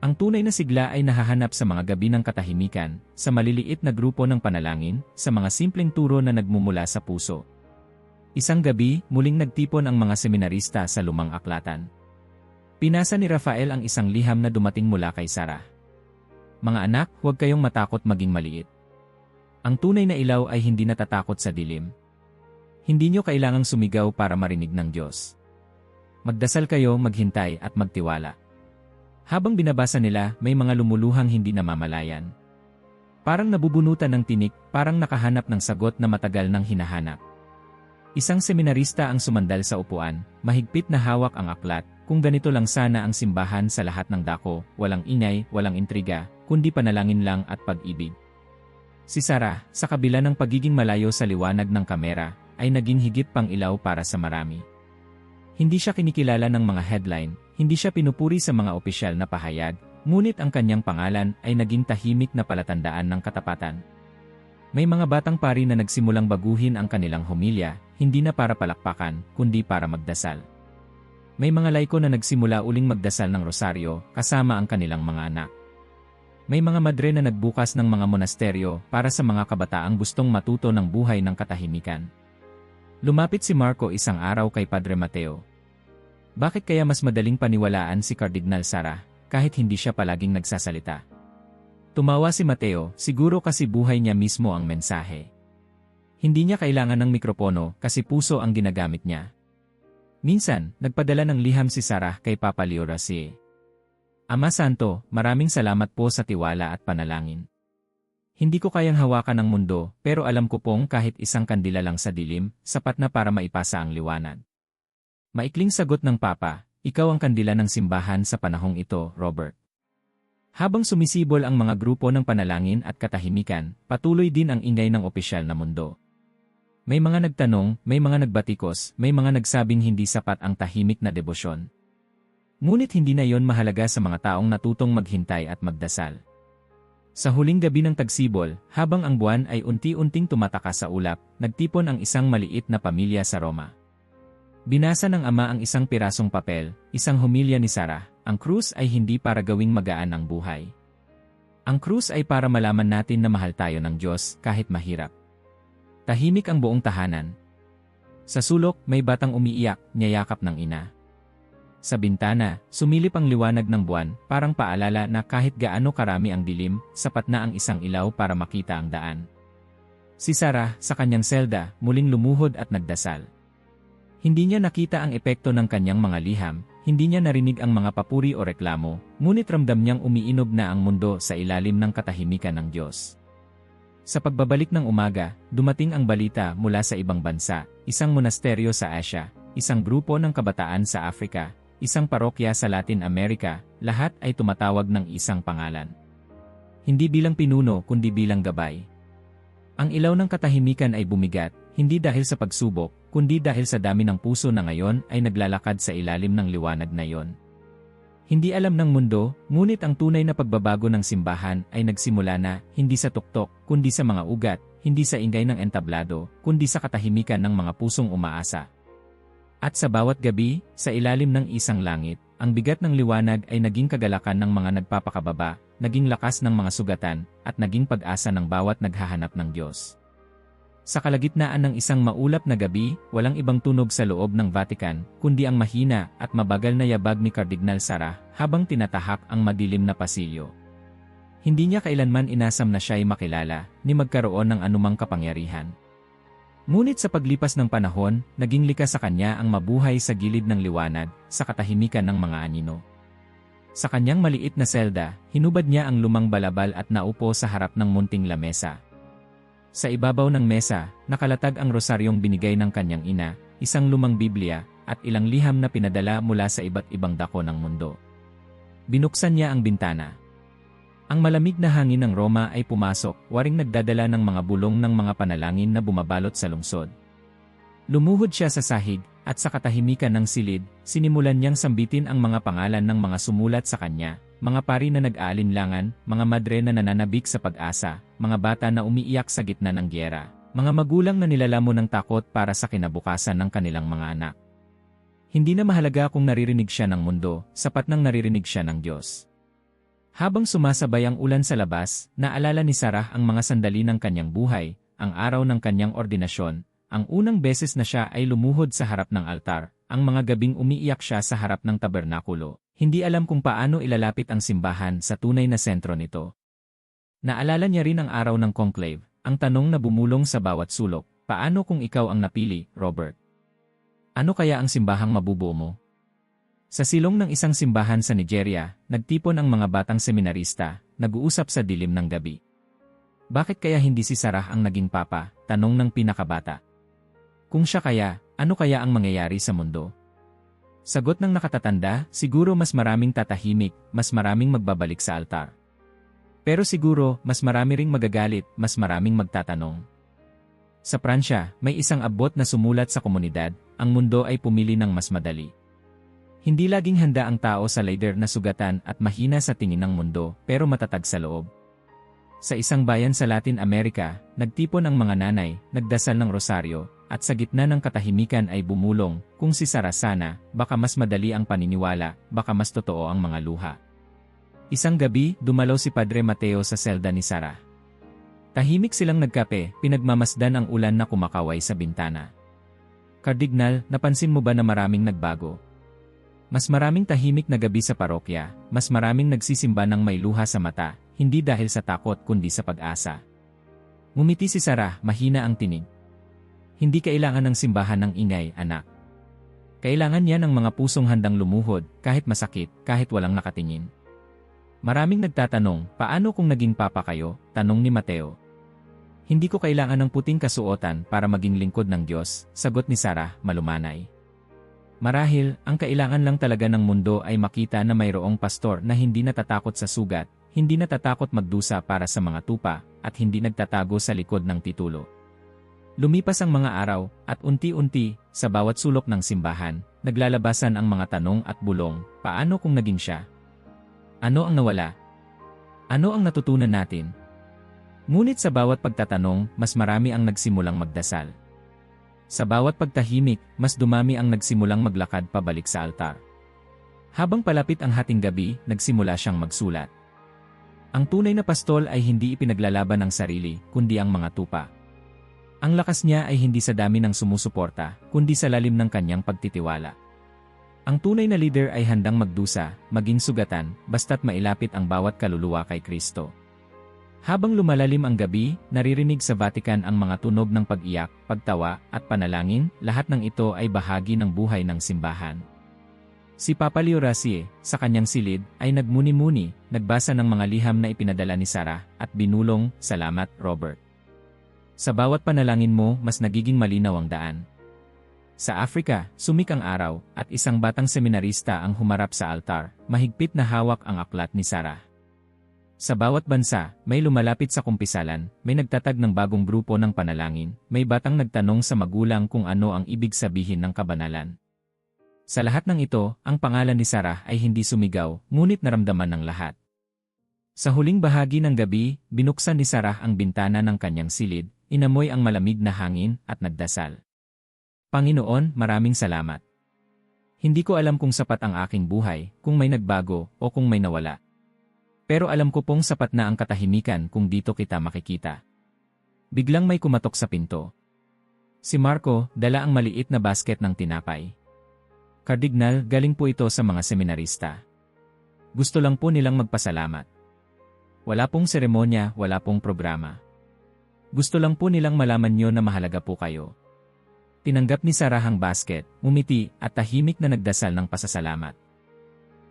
Ang tunay na sigla ay nahahanap sa mga gabi ng katahimikan, sa maliliit na grupo ng panalangin, sa mga simpleng turo na nagmumula sa puso. Isang gabi, muling nagtipon ang mga seminarista sa lumang aklatan. Pinasa ni Rafael ang isang liham na dumating mula kay Sarah. Mga anak, huwag kayong matakot maging maliit. Ang tunay na ilaw ay hindi natatakot sa dilim. Hindi nyo kailangang sumigaw para marinig ng Diyos. Magdasal kayo, maghintay at magtiwala. Habang binabasa nila, may mga lumuluhang hindi namamalayan. Parang nabubunutan ng tinik, parang nakahanap ng sagot na matagal nang hinahanap. Isang seminarista ang sumandal sa upuan, mahigpit na hawak ang aklat. Kung ganito lang sana ang simbahan sa lahat ng dako, walang ingay, walang intriga, kundi panalangin lang at pag-ibig. Si Sarah, sa kabila ng pagiging malayo sa liwanag ng kamera, ay naging higit pang ilaw para sa marami. Hindi siya kinikilala ng mga headline, hindi siya pinupuri sa mga opisyal na pahayag, ngunit ang kanyang pangalan ay naging tahimik na palatandaan ng katapatan. May mga batang pari na nagsimulang baguhin ang kanilang homilya, hindi na para palakpakan, kundi para magdasal. May mga laiko na nagsimula uling magdasal ng rosaryo, kasama ang kanilang mga anak. May mga madre na nagbukas ng mga monasteryo para sa mga kabataang gustong matuto ng buhay ng katahimikan. Lumapit si Marco isang araw kay Padre Mateo. Bakit kaya mas madaling paniwalaan si Kardinal Sarah, kahit hindi siya palaging nagsasalita? Tumawa si Mateo, siguro kasi buhay niya mismo ang mensahe. Hindi niya kailangan ng mikropono kasi puso ang ginagamit niya. Minsan, nagpadala ng liham si Sarah kay Papa Leo XIII. Ama Santo, maraming salamat po sa tiwala at panalangin. Hindi ko kayang hawakan ang mundo, pero alam ko pong kahit isang kandila lang sa dilim, sapat na para maipasa ang liwanag. Maikling sagot ng Papa, ikaw ang kandila ng simbahan sa panahong ito, Robert. Habang sumisibol ang mga grupo ng panalangin at katahimikan, patuloy din ang ingay ng opisyal na mundo. May mga nagtanong, may mga nagbatikos, may mga nagsabing hindi sapat ang tahimik na debosyon. Ngunit hindi na yon mahalaga sa mga taong natutong maghintay at magdasal. Sa huling gabi ng tagsibol, habang ang buwan ay unti-unting tumatakas sa ulap, nagtipon ang isang maliit na pamilya sa Roma. Binasa ng ama ang isang pirasong papel, isang homilya ni Sarah, ang krus ay hindi para gawing magaan ang buhay. Ang krus ay para malaman natin na mahal tayo ng Diyos kahit mahirap. Tahimik ang buong tahanan. Sa sulok, may batang umiiyak, niyayakap ng ina. Sa bintana, sumilip ang liwanag ng buwan, parang paalala na kahit gaano karami ang dilim, sapat na ang isang ilaw para makita ang daan. Si Sarah, sa kanyang selda, muling lumuhod at nagdasal. Hindi niya nakita ang epekto ng kanyang mga liham, hindi niya narinig ang mga papuri o reklamo, ngunit ramdam niyang umiinog na ang mundo sa ilalim ng katahimikan ng Diyos. Sa pagbabalik ng umaga, dumating ang balita mula sa ibang bansa, isang monasteryo sa Asia, isang grupo ng kabataan sa Africa, isang parokya sa Latin America, lahat ay tumatawag ng isang pangalan. Hindi bilang pinuno kundi bilang gabay. Ang ilaw ng katahimikan ay bumigat, hindi dahil sa pagsubok, kundi dahil sa dami ng puso na ngayon ay naglalakad sa ilalim ng liwanag na yon. Hindi alam ng mundo, ngunit ang tunay na pagbabago ng simbahan ay nagsimula na, hindi sa tuktok, kundi sa mga ugat, hindi sa ingay ng entablado, kundi sa katahimikan ng mga pusong umaasa. At sa bawat gabi, sa ilalim ng isang langit, ang bigat ng liwanag ay naging kagalakan ng mga nagpapakababa, naging lakas ng mga sugatan, at naging pag-asa ng bawat naghahanap ng Diyos. Sa kalagitnaan ng isang maulap na gabi, walang ibang tunog sa loob ng Vatican, kundi ang mahina at mabagal na yabag ni Kardinal Sarah habang tinatahak ang madilim na pasilyo. Hindi niya kailanman inasam na siya'y makilala, ni magkaroon ng anumang kapangyarihan. Ngunit sa paglipas ng panahon, naging likas sa kanya ang mabuhay sa gilid ng liwanag, sa katahimikan ng mga anino. Sa kanyang maliit na selda, hinubad niya ang lumang balabal at naupo sa harap ng munting lamesa. Sa ibabaw ng mesa, nakalatag ang rosaryong binigay ng kanyang ina, isang lumang Biblia, at ilang liham na pinadala mula sa iba't ibang dako ng mundo. Binuksan niya ang bintana. Ang malamig na hangin ng Roma ay pumasok, waring nagdadala ng mga bulong ng mga panalangin na bumabalot sa lungsod. Lumuhod siya sa sahig, at sa katahimikan ng silid, sinimulan niyang sambitin ang mga pangalan ng mga sumulat sa kanya, mga pari na nag-aalinlangan, mga madre na nananabik sa pag-asa, mga bata na umiiyak sa gitna ng gyera, mga magulang na nilalamon ng takot para sa kinabukasan ng kanilang mga anak. Hindi na mahalaga kung naririnig siya ng mundo, sapat nang naririnig siya ng Diyos. Habang sumasabay ang ulan sa labas, naalala ni Sarah ang mga sandali ng kanyang buhay, ang araw ng kanyang ordinasyon, ang unang beses na siya ay lumuhod sa harap ng altar, ang mga gabing umiiyak siya sa harap ng tabernakulo. Hindi alam kung paano ilalapit ang simbahan sa tunay na sentro nito. Naalala niya rin ang araw ng conclave, ang tanong na bumulong sa bawat sulok, paano kung ikaw ang napili, Robert? Ano kaya ang simbahang mabubuo mo? Sa silong ng isang simbahan sa Nigeria, nagtipon ang mga batang seminarista, nag-uusap sa dilim ng gabi. Bakit kaya hindi si Sarah ang naging papa? Tanong ng pinakabata. Kung siya kaya, ano kaya ang mangyayari sa mundo? Sagot ng nakatatanda, siguro mas maraming tatahimik, mas maraming magbabalik sa altar. Pero siguro, mas marami ring magagalit, mas maraming magtatanong. Sa Pransya, may isang abot na sumulat sa komunidad, ang mundo ay pumili ng mas madali. Hindi laging handa ang tao sa lider na sugatan at mahina sa tingin ng mundo, pero matatag sa loob. Sa isang bayan sa Latin America, nagtipon ang mga nanay, nagdasal ng rosaryo, at sa gitna ng katahimikan ay bumulong, kung si Sarah sana, baka mas madali ang paniniwala, baka mas totoo ang mga luha. Isang gabi, dumalaw si Padre Mateo sa selda ni Sarah. Tahimik silang nagkape, pinagmamasdan ang ulan na kumakaway sa bintana. Kardinal, napansin mo ba na maraming nagbago? Mas maraming tahimik na gabi sa parokya, mas maraming nagsisimba ng may luha sa mata, hindi dahil sa takot kundi sa pag-asa. Ngumiti si Sarah, mahina ang tinig. Hindi kailangan ng simbahan ng ingay, anak. Kailangan niya ng mga pusong handang lumuhod, kahit masakit, kahit walang nakatingin. Maraming nagtatanong, paano kung naging papa kayo? Tanong ni Mateo. Hindi ko kailangan ng puting kasuotan para maging lingkod ng Diyos, sagot ni Sarah, malumanay. Marahil, ang kailangan lang talaga ng mundo ay makita na mayroong pastor na hindi natatakot sa sugat, hindi natatakot magdusa para sa mga tupa, at hindi nagtatago sa likod ng titulo. Lumipas ang mga araw, at unti-unti, sa bawat sulok ng simbahan, naglalabasan ang mga tanong at bulong, paano kung naging siya? Ano ang nawala? Ano ang natutunan natin? Ngunit sa bawat pagtatanong, mas marami ang nagsimulang magdasal. Sa bawat pagtahimik, mas dumami ang nagsimulang maglakad pabalik sa altar. Habang palapit ang hating gabi, nagsimula siyang magsulat. Ang tunay na pastol ay hindi ipinaglalaban ng sarili, kundi ang mga tupa. Ang lakas niya ay hindi sa dami ng sumusuporta, kundi sa lalim ng kanyang pagtitiwala. Ang tunay na leader ay handang magdusa, maging sugatan, basta't mailapit ang bawat kaluluwa kay Kristo. Habang lumalalim ang gabi, naririnig sa Vatican ang mga tunog ng pag-iyak, pagtawa, at panalangin, lahat ng ito ay bahagi ng buhay ng simbahan. Si Papa Leo Racie, sa kanyang silid, ay nagmuni-muni, nagbasa ng mga liham na ipinadala ni Sarah, at binulong, "Salamat, Robert. Sa bawat panalangin mo, mas nagiging malinaw ang daan." Sa Africa, sumik ang araw, at isang batang seminarista ang humarap sa altar, mahigpit na hawak ang aklat ni Sarah. Sa bawat bansa, may lumalapit sa kumpisalan, may nagtatag ng bagong grupo ng panalangin, may batang nagtanong sa magulang kung ano ang ibig sabihin ng kabanalan. Sa lahat ng ito, ang pangalan ni Sarah ay hindi sumigaw, ngunit naramdaman ng lahat. Sa huling bahagi ng gabi, binuksan ni Sarah ang bintana ng kanyang silid, inamoy ang malamig na hangin, at nagdasal. Panginoon, maraming salamat. Hindi ko alam kung sapat ang aking buhay, kung may nagbago, o kung may nawala. Pero alam ko pong sapat na ang katahimikan kung dito kita makikita. Biglang may kumatok sa pinto. Si Marco, dala ang maliit na basket ng tinapay. Kardinal, galing po ito sa mga seminarista. Gusto lang po nilang magpasalamat. Wala pong seremonya, wala pong programa. Gusto lang po nilang malaman nyo na mahalaga po kayo. Tinanggap ni Sarah ang basket, ngumiti, at tahimik na nagdasal ng pasasalamat.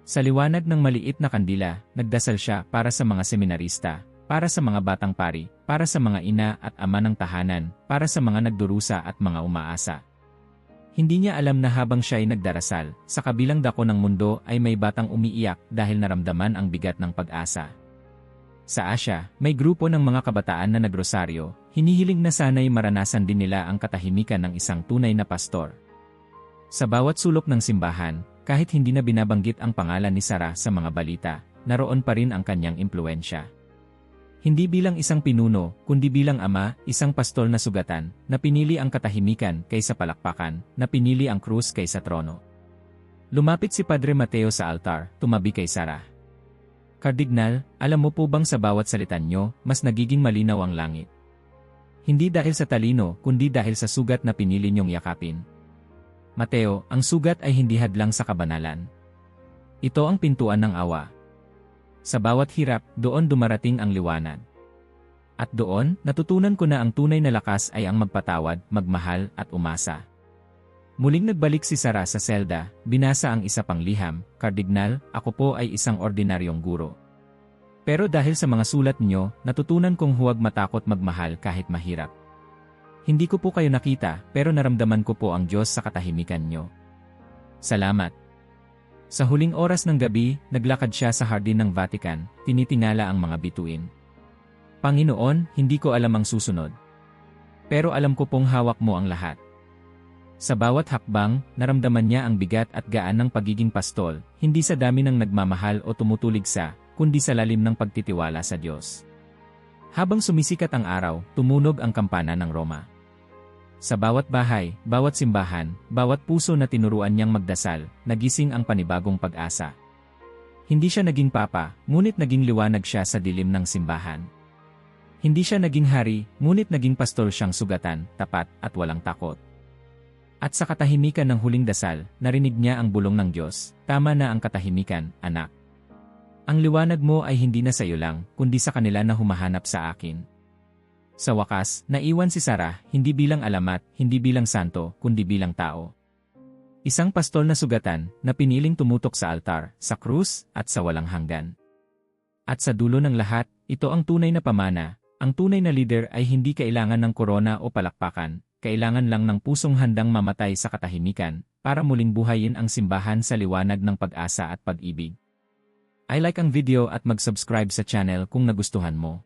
Sa liwanag ng maliit na kandila, nagdasal siya para sa mga seminarista, para sa mga batang pari, para sa mga ina at ama ng tahanan, para sa mga nagdurusa at mga umaasa. Hindi niya alam na habang siya ay nagdarasal, sa kabilang dako ng mundo ay may batang umiiyak dahil naramdaman ang bigat ng pag-asa. Sa Asia, may grupo ng mga kabataan na nagrosaryo, hinihiling na sana'y maranasan din nila ang katahimikan ng isang tunay na pastor. Sa bawat sulok ng simbahan, kahit hindi na binabanggit ang pangalan ni Sarah sa mga balita, naroon pa rin ang kanyang impluensya. Hindi bilang isang pinuno, kundi bilang ama, isang pastol na sugatan, na pinili ang katahimikan kaysa palakpakan, na pinili ang krus kaysa trono. Lumapit si Padre Mateo sa altar, tumabi kay Sarah. Kardinal, alam mo po bang sa bawat salita nyo, mas nagiging malinaw ang langit? Hindi dahil sa talino, kundi dahil sa sugat na pinili nyong yakapin. Mateo, ang sugat ay hindi hadlang sa kabanalan. Ito ang pintuan ng awa. Sa bawat hirap, doon dumarating ang liwanag. At doon, natutunan ko na ang tunay na lakas ay ang magpatawad, magmahal, at umasa. Muling nagbalik si Sarah sa selda, binasa ang isa pang liham, Kardinal, ako po ay isang ordinaryong guro. Pero dahil sa mga sulat niyo, natutunan kong huwag matakot magmahal kahit mahirap. Hindi ko po kayo nakita, pero naramdaman ko po ang Diyos sa katahimikan nyo. Salamat. Sa huling oras ng gabi, naglakad siya sa hardin ng Vatican, tinitingala ang mga bituin. Panginoon, hindi ko alam ang susunod. Pero alam ko pong hawak mo ang lahat. Sa bawat hakbang, naramdaman niya ang bigat at gaan ng pagiging pastol, hindi sa dami ng nagmamahal o tumutulig sa, kundi sa lalim ng pagtitiwala sa Diyos. Habang sumisikat ang araw, tumunog ang kampana ng Roma. Sa bawat bahay, bawat simbahan, bawat puso na tinuruan niyang magdasal, nagising ang panibagong pag-asa. Hindi siya naging papa, ngunit naging liwanag siya sa dilim ng simbahan. Hindi siya naging hari, ngunit naging pastol siyang sugatan, tapat, at walang takot. At sa katahimikan ng huling dasal, narinig niya ang bulong ng Diyos, "Tama na ang katahimikan, anak. Ang liwanag mo ay hindi na sa iyo lang, kundi sa kanila na humahanap sa akin." Sa wakas, naiwan si Sarah, hindi bilang alamat, hindi bilang santo, kundi bilang tao. Isang pastol na sugatan, na piniling tumutok sa altar, sa krus, at sa walang hanggan. At sa dulo ng lahat, ito ang tunay na pamana. Ang tunay na leader ay hindi kailangan ng korona o palakpakan, kailangan lang ng pusong handang mamatay sa katahimikan, para muling buhayin ang simbahan sa liwanag ng pag-asa at pag-ibig. I like ang video at mag-subscribe sa channel kung nagustuhan mo.